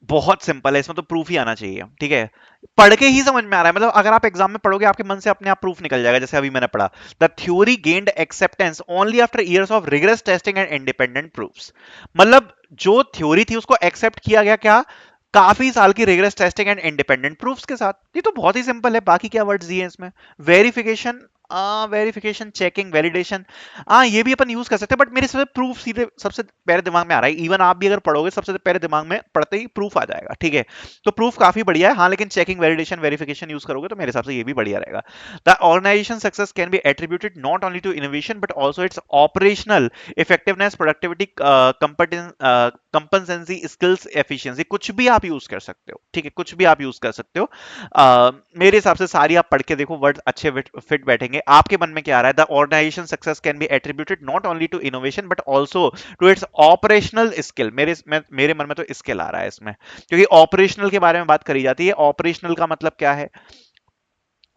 बहुत सिंपल है, इसमें तो प्रूफ ही आना चाहिए, ठीक है। पढ़ के ही समझ में आ रहा है, मतलब अगर आप एग्जाम में पढ़ोगे आपके मन से अपने आप प्रूफ निकल जाएगा, जैसे अभी मैंने पढ़ा, the theory gained acceptance only after years of rigorous testing and independent proofs. मतलब जो थ्योरी थी उसको एक्सेप्ट किया गया क्या, काफी साल की rigorous testing and independent proofs के साथ। ये तो बहुत ही सिंपल है, बाकी क्या वर्ड्स दिए हैं इसमें, वेरिफिकेशन, वेरिफिकेशन, चेकिंग, वैलिडेशन, ये भी अपन यूज कर सकते हैं, बट मेरे सबसे प्रूफ सीधे सबसे पहले दिमाग में आ रहा है। इवन आप भी अगर पढ़ोगे सबसे पहले दिमाग में पढ़ते ही प्रूफ आ जाएगा, ठीक है। तो प्रूफ काफी बढ़िया है, हाँ, लेकिन चेकिंग, वैलिडेशन, वेरिफिकेशन यूज करोगे तो मेरे हिसाब से ये भी बढ़िया रहेगा। The organisation success can be attributed not only to innovation but also its operational effectiveness, productivity, competency, skills, efficiency, कुछ भी आप यूज कर सकते हो, ठीक है, कुछ भी आप यूज कर सकते हो। मेरे हिसाब से सारी आप पढ़ के देखो, वर्ड अच्छे फिट बैठेंगे। आपके मन में क्या आ रहा है, the organisation success can be attributed not only to innovation but also to its operational skill. मेरे मन में तो स्किल आ रहा है इसमें, क्योंकि ऑपरेशनल के बारे में बात करी जाती है। ऑपरेशनल का मतलब क्या है,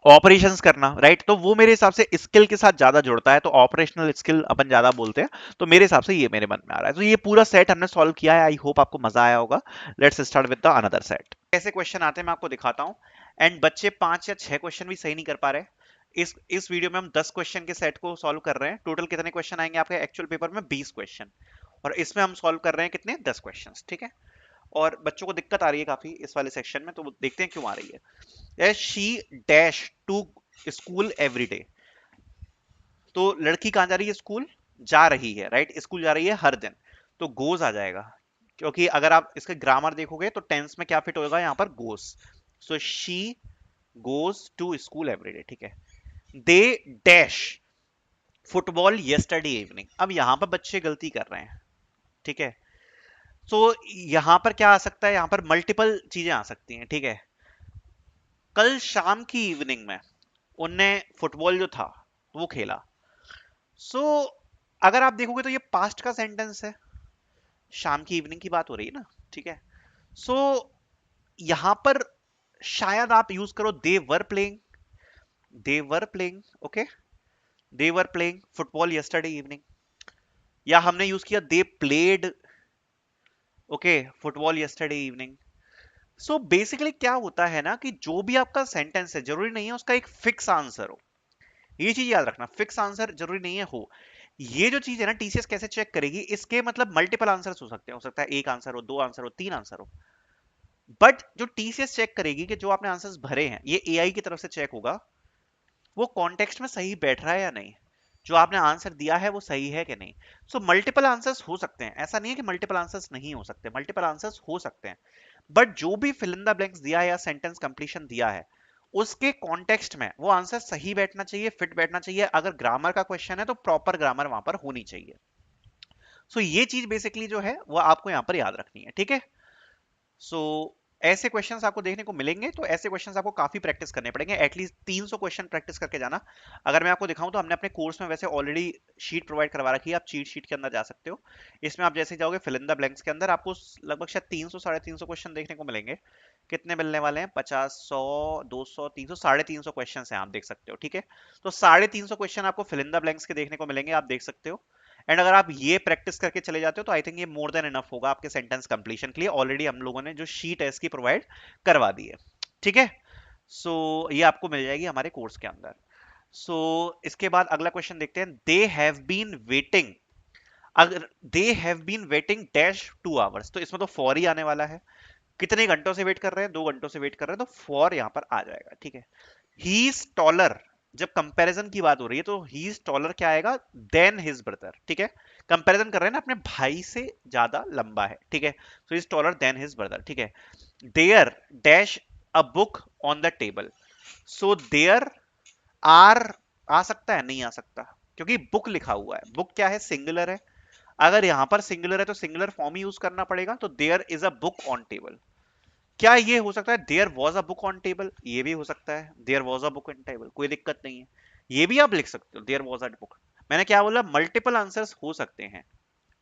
ऑपरेशंस करना, राइट। तो वो मेरे हिसाब से स्किल के साथ ज्यादा जुड़ता है, तो ऑपरेशनल स्किल अपन ज्यादा बोलते हैं। तो मेरे हिसाब से ये मेरे मन में आ रहा है। तो ये पूरा सेट हमने सॉल्व किया है, आई होप आपको मजा आया होगा। Let's start with the another set. कैसे क्वेश्चन आते हैं मैं आपको दिखाता हूँ। एंड बच्चे 5 या 6 क्वेश्चन भी सही नहीं कर पा रहे। इस वीडियो में हम 10 क्वेश्चन के सेट को सॉल्व कर रहे हैं। टोटल कितने क्वेश्चन आएंगे आपके एक्चुअल पेपर में, 20 क्वेश्चन, और इसमें हम सॉल्व कर रहे हैं कितने, 10 क्वेश्चन, ठीक है। और बच्चों को दिक्कत आ रही है काफी इस वाले सेक्शन में, तो वो देखते हैं क्यों आ रही है। She dash to school every day. तो लड़की कहां जा रही है, स्कूल जा रही है, राइट, स्कूल जा रही है हर दिन। तो गोज आ जाएगा, क्योंकि अगर आप इसके ग्रामर देखोगे तो टेंस में क्या फिट होगा, यहां पर goes. So she goes to school every day, ठीक है। They dash football yesterday evening. अब यहां पर बच्चे गलती कर रहे हैं, ठीक है। तो यहां पर क्या आ सकता है, यहां पर मल्टीपल चीजें आ सकती हैं, ठीक है। कल शाम की इवनिंग में उनने फुटबॉल जो था वो खेला। सो अगर आप देखोगे तो ये पास्ट का सेंटेंस है, शाम की इवनिंग की बात हो रही है ना, ठीक है। सो यहां पर शायद आप यूज करो they were playing, they were playing, okay, they were playing football yesterday evening. या हमने यूज किया they played, okay, football yesterday evening. So basically क्या होता है ना, कि जो भी आपका सेंटेंस है जरूरी नहीं है उसका एक फिक्स आंसर हो। ये चीज याद रखना, फिक्स आंसर जरूरी नहीं है हो। ये जो चीज है ना, टीसीएस कैसे चेक करेगी, इसके मतलब मल्टीपल आंसर्स हो सकते हैं, हो सकता है एक आंसर हो, दो आंसर हो, तीन आंसर हो। बट जो टीसीएस चेक करेगी कि जो आपने आंसर्स भरे हैं ये एआई की तरफ से चेक होगा, वो कॉन्टेक्स्ट में सही बैठ रहा है या नहीं, जो आपने आंसर दिया है वो सही है कि नहीं। सो मल्टीपल आंसर्स हो सकते हैं, ऐसा नहीं है कि मल्टीपल आंसर्स नहीं हो सकते, मल्टीपल आंसर्स हो सकते हैं। बट जो भी फिल इन द ब्लैंक्स दिया है या सेंटेंस कंप्लीशन दिया है, उसके कॉन्टेक्स्ट में वो आंसर सही बैठना चाहिए, फिट बैठना चाहिए। अगर ग्रामर का क्वेश्चन है तो प्रॉपर ग्रामर वहां पर होनी चाहिए। सो ये चीज बेसिकली जो है वो आपको यहां पर याद रखनी है, ठीक है। सो ऐसे क्वेश्चंस आपको देखने को मिलेंगे, तो ऐसे क्वेश्चंस आपको काफी प्रैक्टिस करने पड़ेंगे, एटलीस्ट 300 क्वेश्चन प्रैक्टिस करके जाना। अगर मैं आपको दिखाऊं तो हमने अपने कोर्स में वैसे ऑलरेडी शीट प्रोवाइड करवा रखी है, आप चीट शीट के अंदर जा सकते हो। इसमें आप जैसे जाओगे फिल इन द ब्लैंक्स के अंदर, आपको लगभग शायद 300 350 क्वेश्चन देखने को मिलेंगे। कितने मिलने वाले हैं, 50, 100, 200, 300, 350 क्वेश्चन हैं, आप देख सकते हो, ठीक है। तो 350 क्वेश्चन आपको फिल इन द ब्लैंक्स के देखने को मिलेंगे, आप देख सकते हो। एंड अगर आप ये प्रैक्टिस करके चले जाते हो तो आई थिंक ये मोर देन इनफ होगा आपके सेंटेंस कंप्लीशन के लिए। ऑलरेडी हम लोगों ने जो शीट है इसकी प्रोवाइड करवा दी है, ठीक है। सो ये आपको मिल जाएगी हमारे कोर्स के अंदर। सो इसके बाद अगला क्वेश्चन देखते हैं। दे हैव बीन वेटिंग, अगर they have been waiting dash 2 hours, तो इसमें तो फॉर ही आने वाला है। कितने घंटों से वेट कर रहे हैं, 2 घंटों से वेट कर रहे हैं, तो फॉर यहां पर आ जाएगा, ठीक है। ही इज टॉलर, जब कंपैरिजन की बात हो रही है तो ही इज टॉलर क्या आएगा, देन हिज ब्रदर, ठीक है। कंपैरिजन कर रहे हैं ना, अपने भाई से ज्यादा लंबा है, ठीक है। So is taller than his brother, ठीक है। There dash a book on the table. So there are आ सकता है, नहीं आ सकता, क्योंकि बुक लिखा हुआ है। बुक क्या है, सिंगुलर है। अगर यहां पर सिंगुलर है तो सिंगुलर फॉर्म ही यूज करना पड़ेगा, तो there is a book on table. क्या ये हो सकता है there was a book on table, ये भी हो सकता है there was a book on table, कोई दिक्कत नहीं है। ये भी आप लिख सकते हो देयर वॉज अ बुक। मैंने क्या बोला, मल्टीपल आंसर्स हो सकते हैं,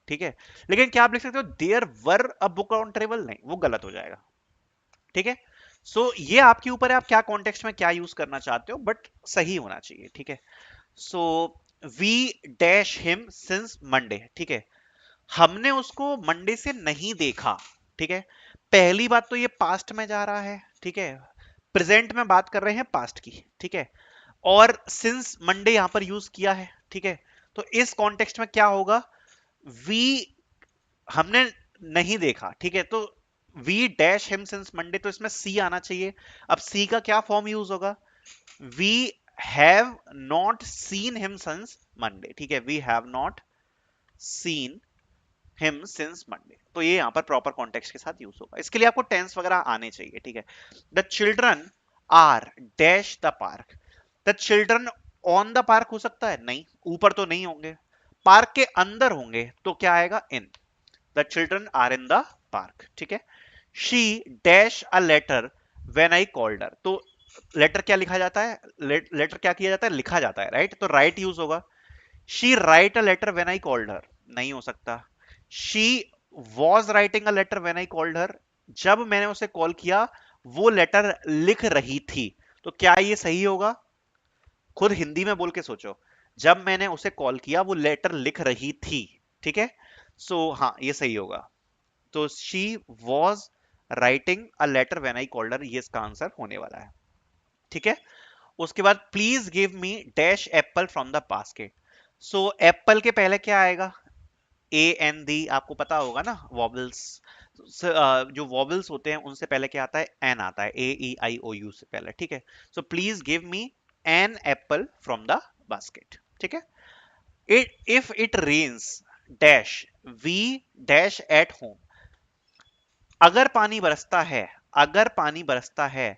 ठीक है। लेकिन क्या आप लिख सकते हो there were a book on table, नहीं, वो गलत हो जाएगा, ठीक है। सो ये आपके ऊपर है, आप क्या कॉन्टेक्स्ट में क्या यूज करना चाहते हो, बट सही होना चाहिए, ठीक है। So we dash him since Monday, ठीक है। हमने उसको मंडे से नहीं देखा, ठीक है। पहली बात तो ये पास्ट में जा रहा है, ठीक है, प्रेजेंट में बात कर रहे हैं पास्ट की, ठीक है, और सिंस मंडे यहां पर यूज किया है, ठीक है, तो इस कॉन्टेक्स्ट में क्या होगा, वी हमने नहीं देखा, ठीक है, तो we dash him since Monday, तो इसमें सी आना चाहिए। अब सी का क्या फॉर्म यूज होगा, we have not seen him since Monday, ठीक है, we have not seen him since Monday, तो ये यहां पर प्रॉपर कॉन्टेक्स्ट के साथ यूज होगा। इसके लिए आपको टेंस वगैरह आने चाहिए, ठीक है। The children are dash the park, the children on the park हो सकता है, नहीं, ऊपर तो नहीं होंगे, पार्क के अंदर होंगे, तो क्या आएगा, in, the children are in the park, ठीक है। She dash a letter when I called her, तो लेटर क्या लिखा जाता है, लेटर क्या किया जाता है, लिखा जाता है, राइट, तो राइट यूज होगा। She write a letter when I called हर, नहीं हो सकता। She was writing a letter when I called हर, जब मैंने उसे कॉल किया वो लेटर लिख रही थी, तो क्या ये सही होगा, खुद हिंदी में बोल के सोचो, जब मैंने उसे कॉल किया वो लेटर लिख रही थी, ठीक है, सो हाँ ये सही होगा। तो she was writing a letter when I called हर, ये इसका आंसर होने वाला है, ठीक है। उसके बाद please give me dash Apple from the basket, so Apple के पहले क्या आएगा, ए एन दी, आपको पता होगा ना वॉबल्स, जो वॉबल्स होते हैं उनसे पहले क्या आता है, एन आता है, ए ई आई ओ यू से पहले, ठीक है। So please give me an apple from the basket, ठीक है। It if it rains dash we dash at home, अगर पानी बरसता है, अगर पानी बरसता है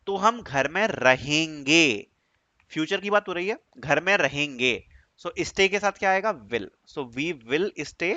तो हम घर में रहेंगे, फ्यूचर की बात हो रही है, घर में रहेंगे, सो स्टे के साथ क्या आएगा, will, so we will stay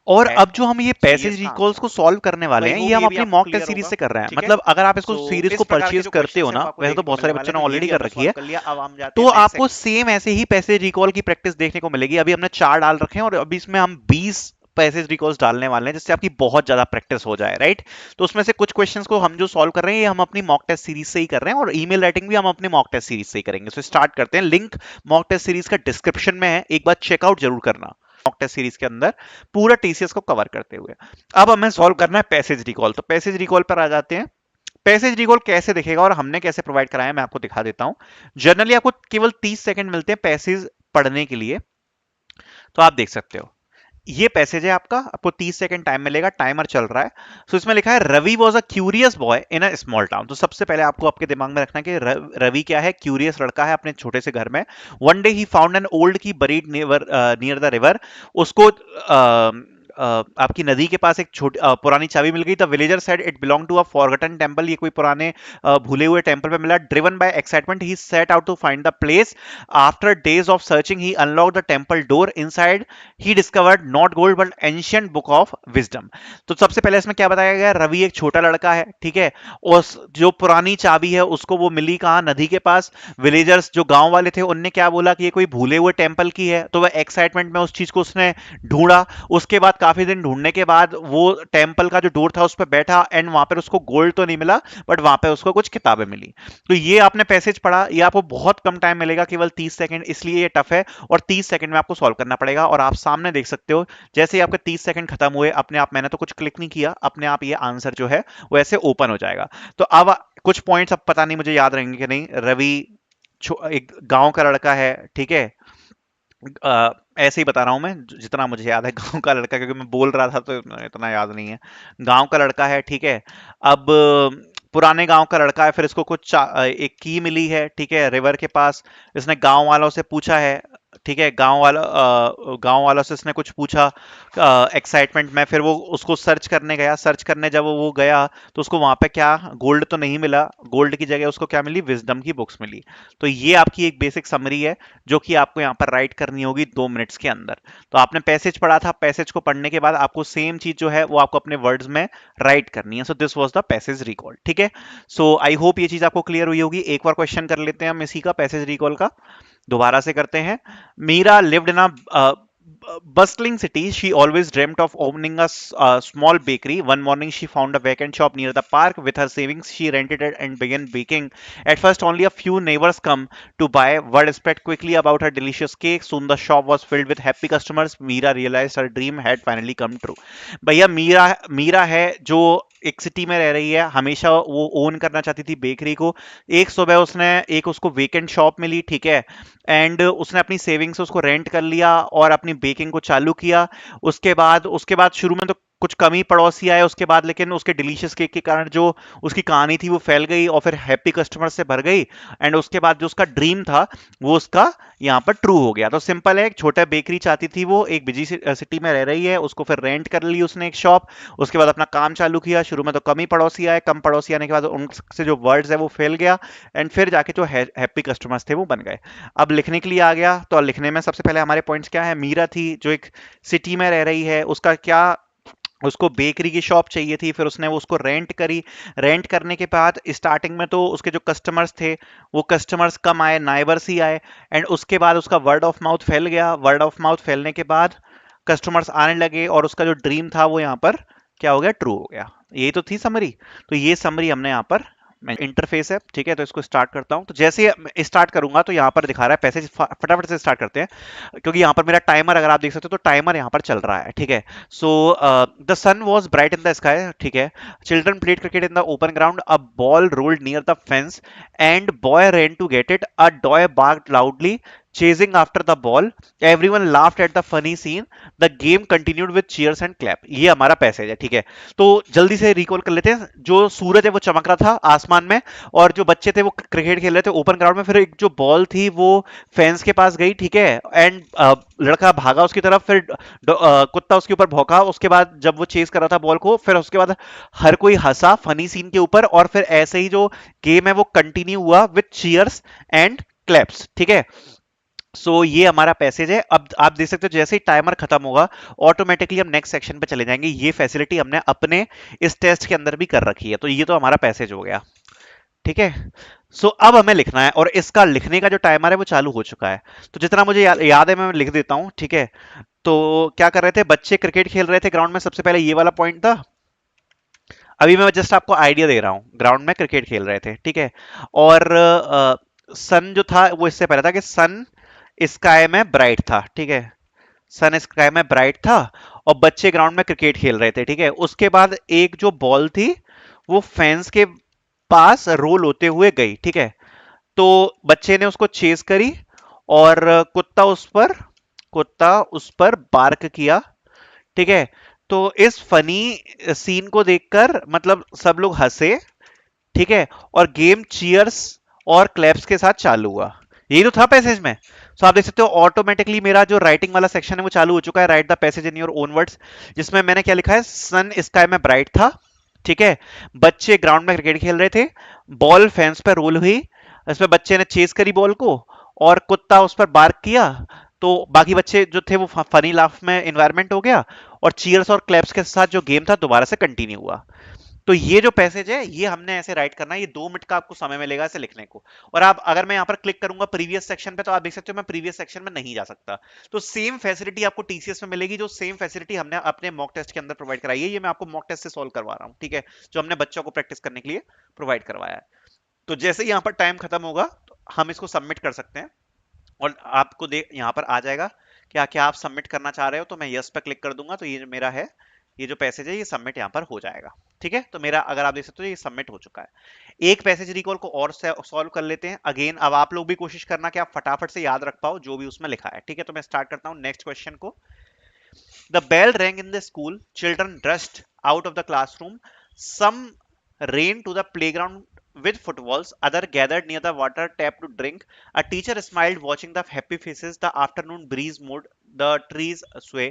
और एट अब जो होम, हम ये सो ये पैसेज इसका रिकॉल्स आंसर को होगा। सॉल्व करने तो वाले आई हैं, ये होप हम ये भी अपनी आपको मॉक टेस्ट क्लियर सीरीज होगा, से कर रहे हैं। ठीक है। मतलब अगर आप इसको सो सीरीज को इस प्रकार के परचेज जो करते हो क्वेश्चंस है ना, वो आपको वैसे तो देखने को बहुत सारे मिलने वाले बच्चों हैं, ने तो ये ऑलरेडी भी कर हमने रखी सॉल्व है, कर लिया। अब हम जाते तो हैं नेक्स्ट आपको सेक्शन। सेम ऐसे ही पैसेज रिकॉल की प्रैक्टिस देखने को मिलेगी। अभी हमने 4 डाल रखे हैं और अभी इसमें हम 20 पैसेज रिकॉल्स डालने वाले हैं, जिससे आपकी बहुत ज्यादा प्रैक्टिस हो जाए, राइट। तो उसमें से कुछ क्वेश्चंस को हम जो सॉल्व कर रहे हैं ये हम अपनी मॉक टेस्ट सीरीज से ही कर रहे हैं, और ईमेल राइटिंग भी हम अपनी मॉक टेस्ट सीरीज से ही करेंगे। सो स्टार्ट करते हैं। लिंक मॉक टेस्ट सीरीज का डिस्क्रिप्शन में है, एक बार चेकआउट जरूर करना। मॉक टेस्ट सीरीज के अंदर पूरा टीसीएस को कवर करते हुए अब हमें सॉल्व करना है पैसेज रिकॉल। तो पैसेज रिकॉल पर आ जाते हैं। पैसेज रिकॉल कैसे दिखेगा और हमने कैसे प्रोवाइड कराया, मैं आपको दिखा देता हूं। जनरली आपको केवल 30 सेकंड मिलते हैं पैसेज पढ़ने के लिए, तो आप देख सकते हो ये पैसेज है आपका, आपको 30 सेकंड टाइम मिलेगा, टाइमर चल रहा है। सो इसमें लिखा है Ravi was a curious boy in a small town. तो सबसे पहले आपको आपके दिमाग में रखना है कि रवि क्या है, क्यूरियस लड़का है अपने छोटे से घर में। One day he found an old की बरीड नियर द रिवर, उसको आपकी नदी के पास एक छोटी पुरानी चाबी मिल गई। The villager said it belong to a forgotten temple, ये कोई पुराने भूले हुए टेंपल पे मिला। Driven by excitement he set out to find the place, after days of searching he unlock the temple door, inside he discovered not gold but ancient book of wisdom. तो सबसे पहले इसमें क्या बताया गया, रवि एक छोटा लड़का है, ठीक है, और जो पुरानी चाबी है उसको वो मिली कहाँ, नदी के पास। विलेजर्स जो गांव वाले थे उनने क्या बोला कि ये कोई भूले हुए टेंपल की है, तो वह एक्साइटमेंट में उस चीज को उसने ढूंढा। उसके बाद काफी दिन ढूंढने के बाद वो टेंपल का जो डोर था उस पर बैठा, एंड वहां पर उसको गोल्ड तो नहीं मिला बट वहां पर उसको कुछ किताबें मिली। तो ये आपने पैसेज पढ़ा, ये आपको बहुत कम टाइम मिलेगा, केवल 30 सेकंड, इसलिए ये टफ है और 30 सेकंड में आपको सॉल्व करना पड़ेगा। और आप सामने देख सकते हो जैसे ही आपके 30 सेकंड खत्म हुए, अपने आप, मैंने तो कुछ क्लिक नहीं किया, अपने आप ये आंसर जो है वो ऐसे ओपन हो जाएगा। तो अब कुछ पॉइंट्स अब पता नहीं मुझे याद रहेंगे कि नहीं। रवि एक गांव का लड़का है, ठीक है, ऐसे ही बता रहा हूं मैं जितना मुझे याद है। गांव का लड़का, क्योंकि मैं बोल रहा था तो इतना याद नहीं है। गांव का लड़का है, ठीक है। अब पुराने गांव का लड़का है, फिर इसको कुछ एक की मिली है, ठीक है, रिवर के पास। इसने गांव वालों से पूछा है, ठीक है, गांव वालों से इसने कुछ पूछा एक्साइटमेंट में। फिर वो उसको सर्च करने गया, सर्च करने जब वो गया तो उसको वहां पे क्या, गोल्ड तो नहीं मिला, गोल्ड की जगह उसको क्या मिली, विजडम की बुक्स मिली। तो ये आपकी एक बेसिक समरी है जो कि आपको यहाँ पर राइट करनी होगी 2 मिनट्स के अंदर। तो आपने पैसेज पढ़ा था, पैसेज को पढ़ने के बाद आपको सेम चीज जो है वो आपको अपने वर्ड्स में राइट करनी है। So this was the passage recall, ठीक है। सो आई होप ये चीज आपको क्लियर हुई होगी। एक बार क्वेश्चन कर लेते हैं हम इसी का, पैसेज रिकॉल का दोबारा से करते हैं। Meera lived in a bustling city. She always dreamt of opening a small bakery. One morning, she found a vacant shop near the park. With her savings, she rented it and began baking. At first, only a few neighbors come to buy. Word spread quickly about her delicious cake. Soon, the shop was filled with happy customers. Meera realized her dream had finally come true. भैया मीरा मीरा है जो एक city में रह रही है, हमेशा वो ओन करना चाहती थी बेकरी को। एक सुबह उसने एक उसको वेकेंट शॉप मिली, ठीक है, एंड उसने अपनी सेविंग्स से उसको रेंट कर लिया और अपनी बेकिंग को चालू किया। उसके बाद शुरू में तो कुछ कम ही पड़ोसी आए उसके बाद, लेकिन उसके डिलीशियस केक के कारण जो उसकी कहानी थी वो फैल गई और फिर हैप्पी कस्टमर से भर गई। एंड उसके बाद जो उसका ड्रीम था वो उसका यहाँ पर ट्रू हो गया। तो सिंपल है, एक छोटा बेकरी चाहती थी वो, एक बिजी सिटी में रह रही है, उसको फिर रेंट कर ली उसने एक शॉप। उसके बाद अपना काम चालू किया। शुरू में तो कम ही पड़ोसी आए, कम पड़ोसी आने के बाद उनसे जो वर्ड्स है वो फैल गया, एंड फिर जाके जो हैप्पी कस्टमर्स थे वो बन गए। अब लिखने के लिए आ गया, तो लिखने में सबसे पहले हमारे पॉइंट्स क्या है। मीरा थी जो एक सिटी में रह रही है, उसका क्या, उसको बेकरी की शॉप चाहिए थी, फिर उसने वो उसको रेंट करी। रेंट करने के बाद स्टार्टिंग में तो उसके जो कस्टमर्स थे वो कस्टमर्स कम आए, नाइबर्स ही आए। एंड उसके बाद उसका वर्ड ऑफ माउथ फैल गया। वर्ड ऑफ माउथ फैलने के बाद कस्टमर्स आने लगे और उसका जो ड्रीम था वो यहाँ पर क्या हो गया, ट्रू हो गया। यही तो थी समरी। तो ये समरी हमने यहाँ पर, इंटरफेस है, ठीक है। तो इसको स्टार्ट करता हूं। तो जैसे ही स्टार्ट करूंगा तो यहाँ पर दिखा रहा है पैसेज, फटाफट से स्टार्ट करते हैं क्योंकि यहाँ पर मेरा टाइमर, अगर आप देख सकते हो तो टाइमर यहाँ पर चल रहा है, ठीक है। So the sun was bright in the sky, ठीक है। Children played cricket in the open ground, a ball rolled near the fence and boy ran to get it, a toy barked loudly chasing after the ball, everyone laughed at the funny scene, the game continued with cheers and clap। ये हमारा passage है, ठीक है। तो जल्दी से recall कर लेते हैं। जो सूरज है वो चमक रहा था आसमान में, और जो बच्चे थे वो क्रिकेट खेल रहे थे ओपन ग्राउंड में। फिर एक जो बॉल थी वो फेंस के पास गई, ठीक है, एंड लड़का भागा उसकी तरफ, फिर कुत्ता उसके ऊपर भौंका। उसके बाद जब वो चेस कर रहा था बॉल को, फिर उसके बाद हर कोई हंसा फनी सीन के ऊपर, और फिर ऐसे ही जो गेम है वो कंटिन्यू हुआ विथ चीयर्स एंड क्लैप्स, ठीक है। ये हमारा पैसेज है। अब आप देख सकते हो जैसे ही टाइमर खत्म होगा ऑटोमेटिकली हम नेक्स्ट सेक्शन पे चले जाएंगे। ये फैसिलिटी हमने अपने इस टेस्ट के अंदर भी कर रखी है। तो ये तो हमारा पैसेज हो गया, ठीक है। अब हमें लिखना है, और इसका लिखने का जो टाइमर है वो चालू हो चुका है। तो जितना मुझे याद है मैं लिख देता हूं, ठीक है। तो क्या कर रहे थे बच्चे, क्रिकेट खेल रहे थे ग्राउंड में, सबसे पहले ये वाला पॉइंट था। अभी मैं जस्ट आपको आइडिया दे रहा हूँ, ग्राउंड में क्रिकेट खेल रहे थे, ठीक है। और सन जो था वो इससे पहले था कि सन स्काई में ब्राइट था, ठीक है। सन स्काई में ब्राइट था और बच्चे ग्राउंड में क्रिकेट खेल रहे थे, ठीक है। उसके बाद एक जो बॉल थी वो फेंस के पास रोल होते हुए गई, ठीक है। तो बच्चे ने उसको चेस करी और कुत्ता उस पर बार्क किया, ठीक है। तो इस फनी सीन को देखकर मतलब सब लोग हंसे, ठीक है, और गेम चीयर्स और क्लैप्स के साथ चालू हुआ। यही तो था पैसेज में। आप देख सकते हो ऑटोमेटिकली मेरा जो राइटिंग वाला सेक्शन है वो चालू हो चुका है, right the passage in your own words, जिसमें मैंने क्या लिखा है, सन स्काई में ब्राइट था, ठीक है। बच्चे ग्राउंड में क्रिकेट खेल रहे थे, बॉल फेंस पर रोल हुई, इसमें बच्चे ने चेस करी बॉल को और कुत्ता उस पर बार्क किया। तो बाकी बच्चे जो थे वो फनी लाफ में इन्वायरमेंट हो गया, और चीयर्स और क्लैप्स के साथ जो गेम था दोबारा से कंटिन्यू हुआ। तो ये जो पैसेज है ये हमने ऐसे राइट करना है। ये 2 मिनट का आपको समय मिलेगा इसे लिखने को। और आप अगर मैं यहाँ पर क्लिक करूंगा प्रीवियस सेक्शन पे तो आप देख सकते हो मैं प्रीवियस सेक्शन में नहीं जा सकता। तो सेम फैसिलिटी आपको टीसीएस में मिलेगी, जो सेम फैसिलिटी हमने अपने मॉक टेस्ट के अंदर प्रोवाइड कराई है। ये मैं आपको मॉक टेस्ट से सॉल्व करवा रहा हूँ, ठीक है, जो हमने बच्चों को प्रैक्टिस करने के लिए प्रोवाइड करवाया है। तो जैसे ही यहाँ पर टाइम खत्म होगा तो हम इसको सबमिट कर सकते हैं, और आपको देख यहाँ पर आ जाएगा क्या क्या आप सबमिट करना चाह रहे हो। तो मैं यस पे क्लिक कर दूंगा तो ये जो मेरा है, ये जो पैसेज है ये सबमिट यहाँ पर हो जाएगा, ठीक है। तो मेरा अगर आप देख सकते हो ये सबमिट हो चुका है। एक पैसेज रिकॉल को और सॉल्व कर लेते हैं अगेन। अब आप लोग भी कोशिश करना कि आप फटाफट से याद रख पाओ जो भी उसमें लिखा है, ठीक है। तो मैं स्टार्ट करता हूँ नेक्स्ट क्वेश्चन को। The bell rang in the school, children rushed out of the classroom, some ran to the playground with footballs, other gathered near the water tap to drink. A teacher smiled watching the happy faces, the afternoon breeze moved the trees sway,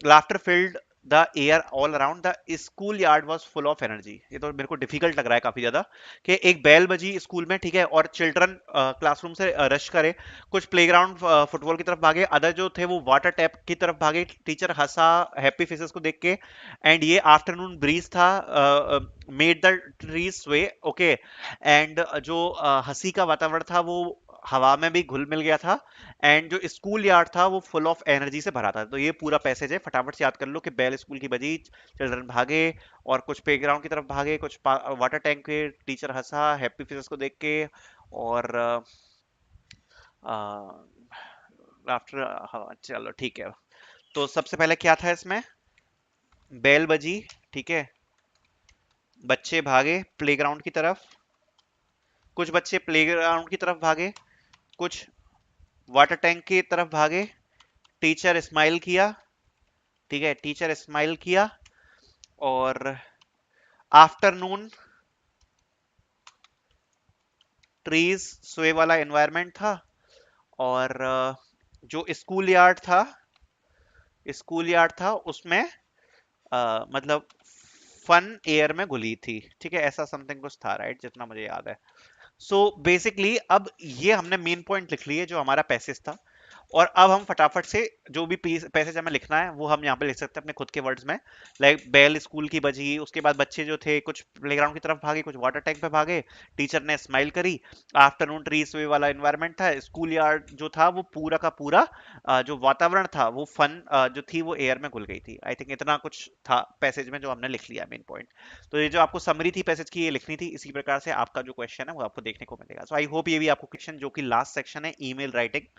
laughter filled the air all around the school yard was full of energy. ये तो मेरे को difficult लग रहा है काफी ज्यादा, कि एक बेल बजी स्कूल में, ठीक है, और चिल्ड्रन क्लासरूम से रश करे, कुछ प्लेग्राउंड फुटबॉल की तरफ भागे, अदर जो थे वो वाटर टैप की तरफ भागे, टीचर हंसा हैप्पी फेसेस को देख के, एंड ये आफ्टरनून ब्रीज था, मेड द ट्रीज स्वे, ओके। एंड जो हंसी का वातावरण था वो हवा में भी घुल मिल गया था, एंड जो स्कूल यार्ड था वो फुल ऑफ एनर्जी से भरा था। तो ये पूरा पैसेज है, फटाफट से याद कर लो कि बेल स्कूल की बजी, चिल्ड्रन भागे और कुछ प्लेग्राउंड की तरफ भागे, कुछ वाटर टैंक के, टीचर हंसा हैप्पी फेसेस को देख के, और आफ्टर, हाँ चलो ठीक है। तो सबसे पहले क्या था इसमें, बेल बजी, ठीक है, बच्चे भागे प्लेग्राउंड की तरफ, कुछ बच्चे प्लेग्राउंड की तरफ भागे, कुछ वाटर टैंक की तरफ भागे। टीचर स्माइल किया, ठीक है, टीचर स्माइल किया। और आफ्टरनून ट्रीज स्वे वाला एनवायरनमेंट था। और जो स्कूल यार्ड था उसमें मतलब फन एयर में घुली थी, ठीक है, ऐसा समथिंग कुछ था, राइट, जितना मुझे याद है। सो बेसिकली अब ये हमने मेन पॉइंट लिख लिए जो हमारा पैसेज था। और अब हम फटाफट से जो भी पैसेज हमें लिखना है वो हम यहाँ पे लिख सकते हैं अपने खुद के वर्ड्स में। लाइक बेल स्कूल की बजी, उसके बाद बच्चे जो थे कुछ प्लेग्राउंड की तरफ भागे, कुछ वाटर टैंक पे भागे, टीचर ने स्माइल करी, आफ्टरनून ट्रीज वे वाला एनवायरनमेंट था, स्कूल यार्ड जो था वो पूरा का पूरा जो वातावरण था वो फन जो थी वो एयर में घुल गई थी। आई थिंक इतना कुछ था पैसेज में जो हमने लिख लिया मेन पॉइंट। तो ये जो आपको समरी थी पैसेज की ये लिखनी थी, इसी प्रकार से आपका जो क्वेश्चन है वो आपको देखने को मिलेगा। सो आई होप ये भी आपको क्वेश्चन जो कि लास्ट सेक्शन है ईमेल राइटिंग।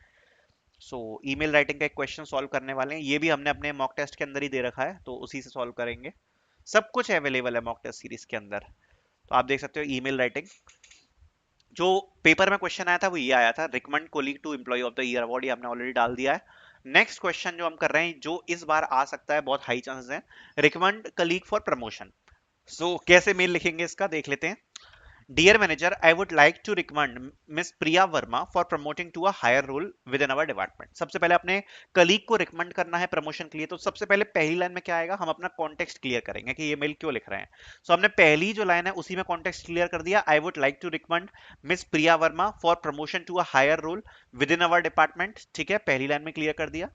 सो ईमेल राइटिंग का एक क्वेश्चन सॉल्व करने वाले हैं, ये भी हमने अपने मॉक टेस्ट के अंदर ही दे रखा है तो उसी से सॉल्व करेंगे। सब कुछ अवेलेबल है मॉक टेस्ट सीरीज के अंदर। तो आप देख सकते हो ईमेल राइटिंग जो पेपर में क्वेश्चन आया था वो ये आया था, recommend colleague to employee of the year award, ये हमने ऑलरेडी डाल दिया है। नेक्स्ट क्वेश्चन जो हम कर रहे हैं जो इस बार आ सकता है, बहुत हाई चांसेस है, रिकमेंड कलीग फॉर प्रमोशन। सो कैसे मेल लिखेंगे इसका देख लेते हैं। Dear manager, I would like to recommend Miss Priya Verma for promoting to a higher role within our department. सबसे पहले अपने कलीग को रिकमेंड करना है प्रमोशन के लिए, तो सबसे पहले पहली लाइन में क्या आएगा, हम अपना कॉन्टेक्स्ट क्लियर करेंगे कि ये मेल क्यों लिख रहे हैं। सो हमने पहली जो लाइन है उसी में कॉन्टेक्स्ट क्लियर कर दिया, I would like to recommend Miss Priya Verma for promotion to a higher role within our department, ठीक है, पहली लाइन में क्लियर कर दिया।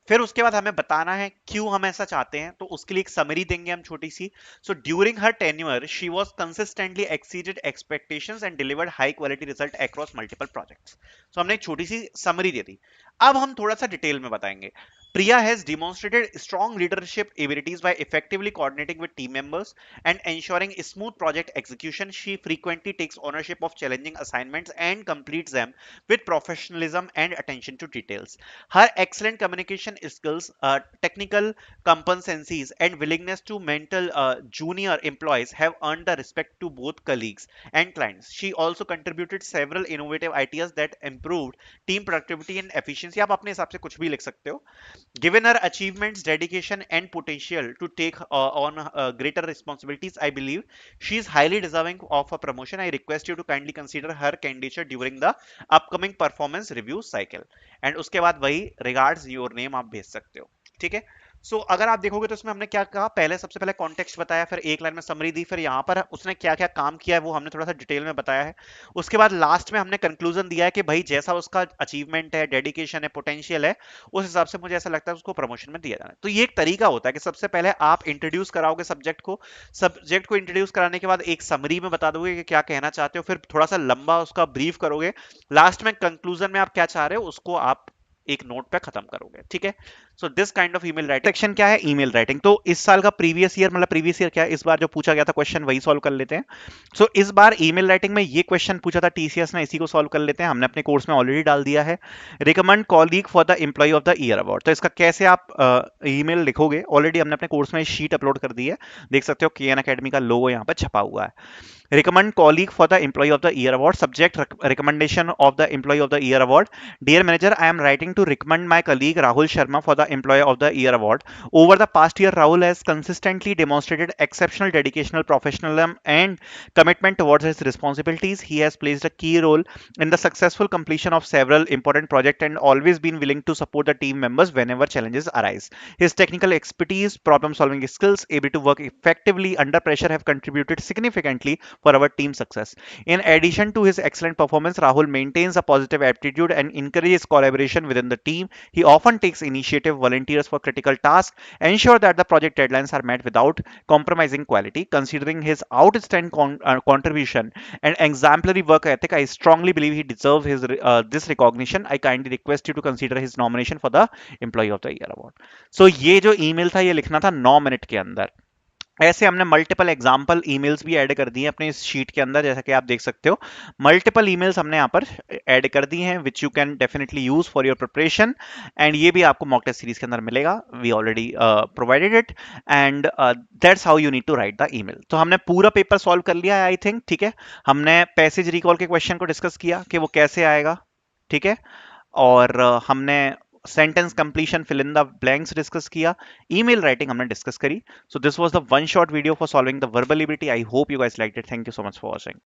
फिर उसके बाद हमें बताना है क्यों हम ऐसा चाहते हैं, तो उसके लिए एक समरी देंगे हम छोटी सी। So during her tenure she was consistently exceeded expectations and delivered high quality result across multiple projects. So हमने एक छोटी सी समरी दे दी। अब हम थोड़ा सा डिटेल में बताएंगे। Priya has demonstrated strong leadership abilities by effectively coordinating with team members and ensuring smooth project execution. She frequently takes ownership of challenging assignments and completes them with professionalism and attention to details. Her excellent communication skills, technical competencies, and willingness to mentor junior employees have earned the respect to both colleagues and clients. She also contributed several innovative ideas that improved team productivity and efficiency. आप अपने हिसाब से कुछ भी लिख सकते हो। Given her achievements, dedication, and potential to take on greater responsibilities, I believe she is highly deserving of a promotion. I request you to kindly consider her candidature during the upcoming performance review cycle. And उसके बाद वही regards your name आप भेज सकते हो, ठीक है। सो अगर आप देखोगे तो इसमें हमने क्या कहा, पहले सबसे पहले कॉन्टेक्स्ट बताया, फिर एक लाइन में समरी दी, फिर यहाँ पर उसने क्या क्या काम किया है वो हमने थोड़ा सा डिटेल में बताया है। उसके बाद लास्ट में हमने कंक्लूजन दिया है कि भाई जैसा उसका अचीवमेंट है, डेडिकेशन है, पोटेंशियल है, उस हिसाब से मुझे ऐसा लगता है उसको प्रमोशन में दिया जाना है। तो ये एक तरीका होता है कि सबसे पहले आप इंट्रोड्यूस कराओगे सब्जेक्ट को इंट्रोड्यूस कराने के बाद एक समरी में बता दोगे कि क्या कहना चाहते हो, फिर थोड़ा सा लंबा उसका ब्रीफ करोगे, लास्ट में कंक्लूजन में आप क्या चाह रहे हो उसको आप एक नोट पे खत्म करोगे, ठीक है। So this kind of email writing section क्या है, ईमेल राइटिंग। तो इस साल का प्रीवियस ईयर, मतलब प्रीवियस ईयर क्या है, इस बार जो पूछा गया था क्वेश्चन वही सॉल्व कर लेते हैं। सो इस बार ईमेल राइटिंग में ये क्वेश्चन पूछा था टीसीएस ने, इसी को सॉल्व कर लेते हैं, हमने अपने कोर्स में ऑलरेडी डाल दिया है। Recommend colleague for the employee of the year award, तो इसका कैसे आप ईमेल लिखोगे, ऑलरेडी हमने अपने कोर्स में शीट अपलोड कर दी है, देख सकते हो केएन अकेडमी का लोगो यहाँ पर छपा हुआ है। Recommend colleague for the employee of the year award, subject recommendation of the employee of the year award. Dear manager, I am writing to recommend my colleague Rahul Sharma for the employee of the year award. Over the past year, Rahul has consistently demonstrated exceptional dedication, professionalism, and commitment towards his responsibilities. He has played a key role in the successful completion of several important projects and always been willing to support the team members whenever challenges arise. His technical expertise, problem solving skills, ability to work effectively under pressure have contributed significantly for our team success. In addition to his excellent performance, Rahul maintains a positive attitude and encourages collaboration within the team. He often takes initiative, volunteers for critical tasks, ensure that the project deadlines are met without compromising quality. Considering his outstanding contribution and exemplary work ethic, I strongly believe he deserves this recognition. I kindly request you to consider his nomination for the Employee of the Year award. So ये जो email था ये लिखना था 9 minute के अंदर, ऐसे हमने मल्टीपल एग्जाम्पल ईमेल्स भी ऐड कर दिए हैं अपने इस शीट के अंदर, जैसा कि आप देख सकते हो मल्टीपल ईमेल्स हमने यहाँ पर ऐड कर दी हैं which you can definitely use for your preparation. And ये भी आपको मॉक टेस्ट सीरीज के अंदर मिलेगा, we already provided it. And that's how you need to write the email. तो हमने पूरा पेपर सॉल्व कर लिया है आई थिंक, ठीक है। हमने पैसेज रिकॉल के क्वेश्चन को डिस्कस किया कि वो कैसे आएगा, ठीक है। और हमने sentence completion, fill in the blanks discuss किया। ईमेल राइटिंग हमने डिस्कस करी। So this was the one shot video for solving the verbal ability. I hope you guys liked it. Thank you so much for watching.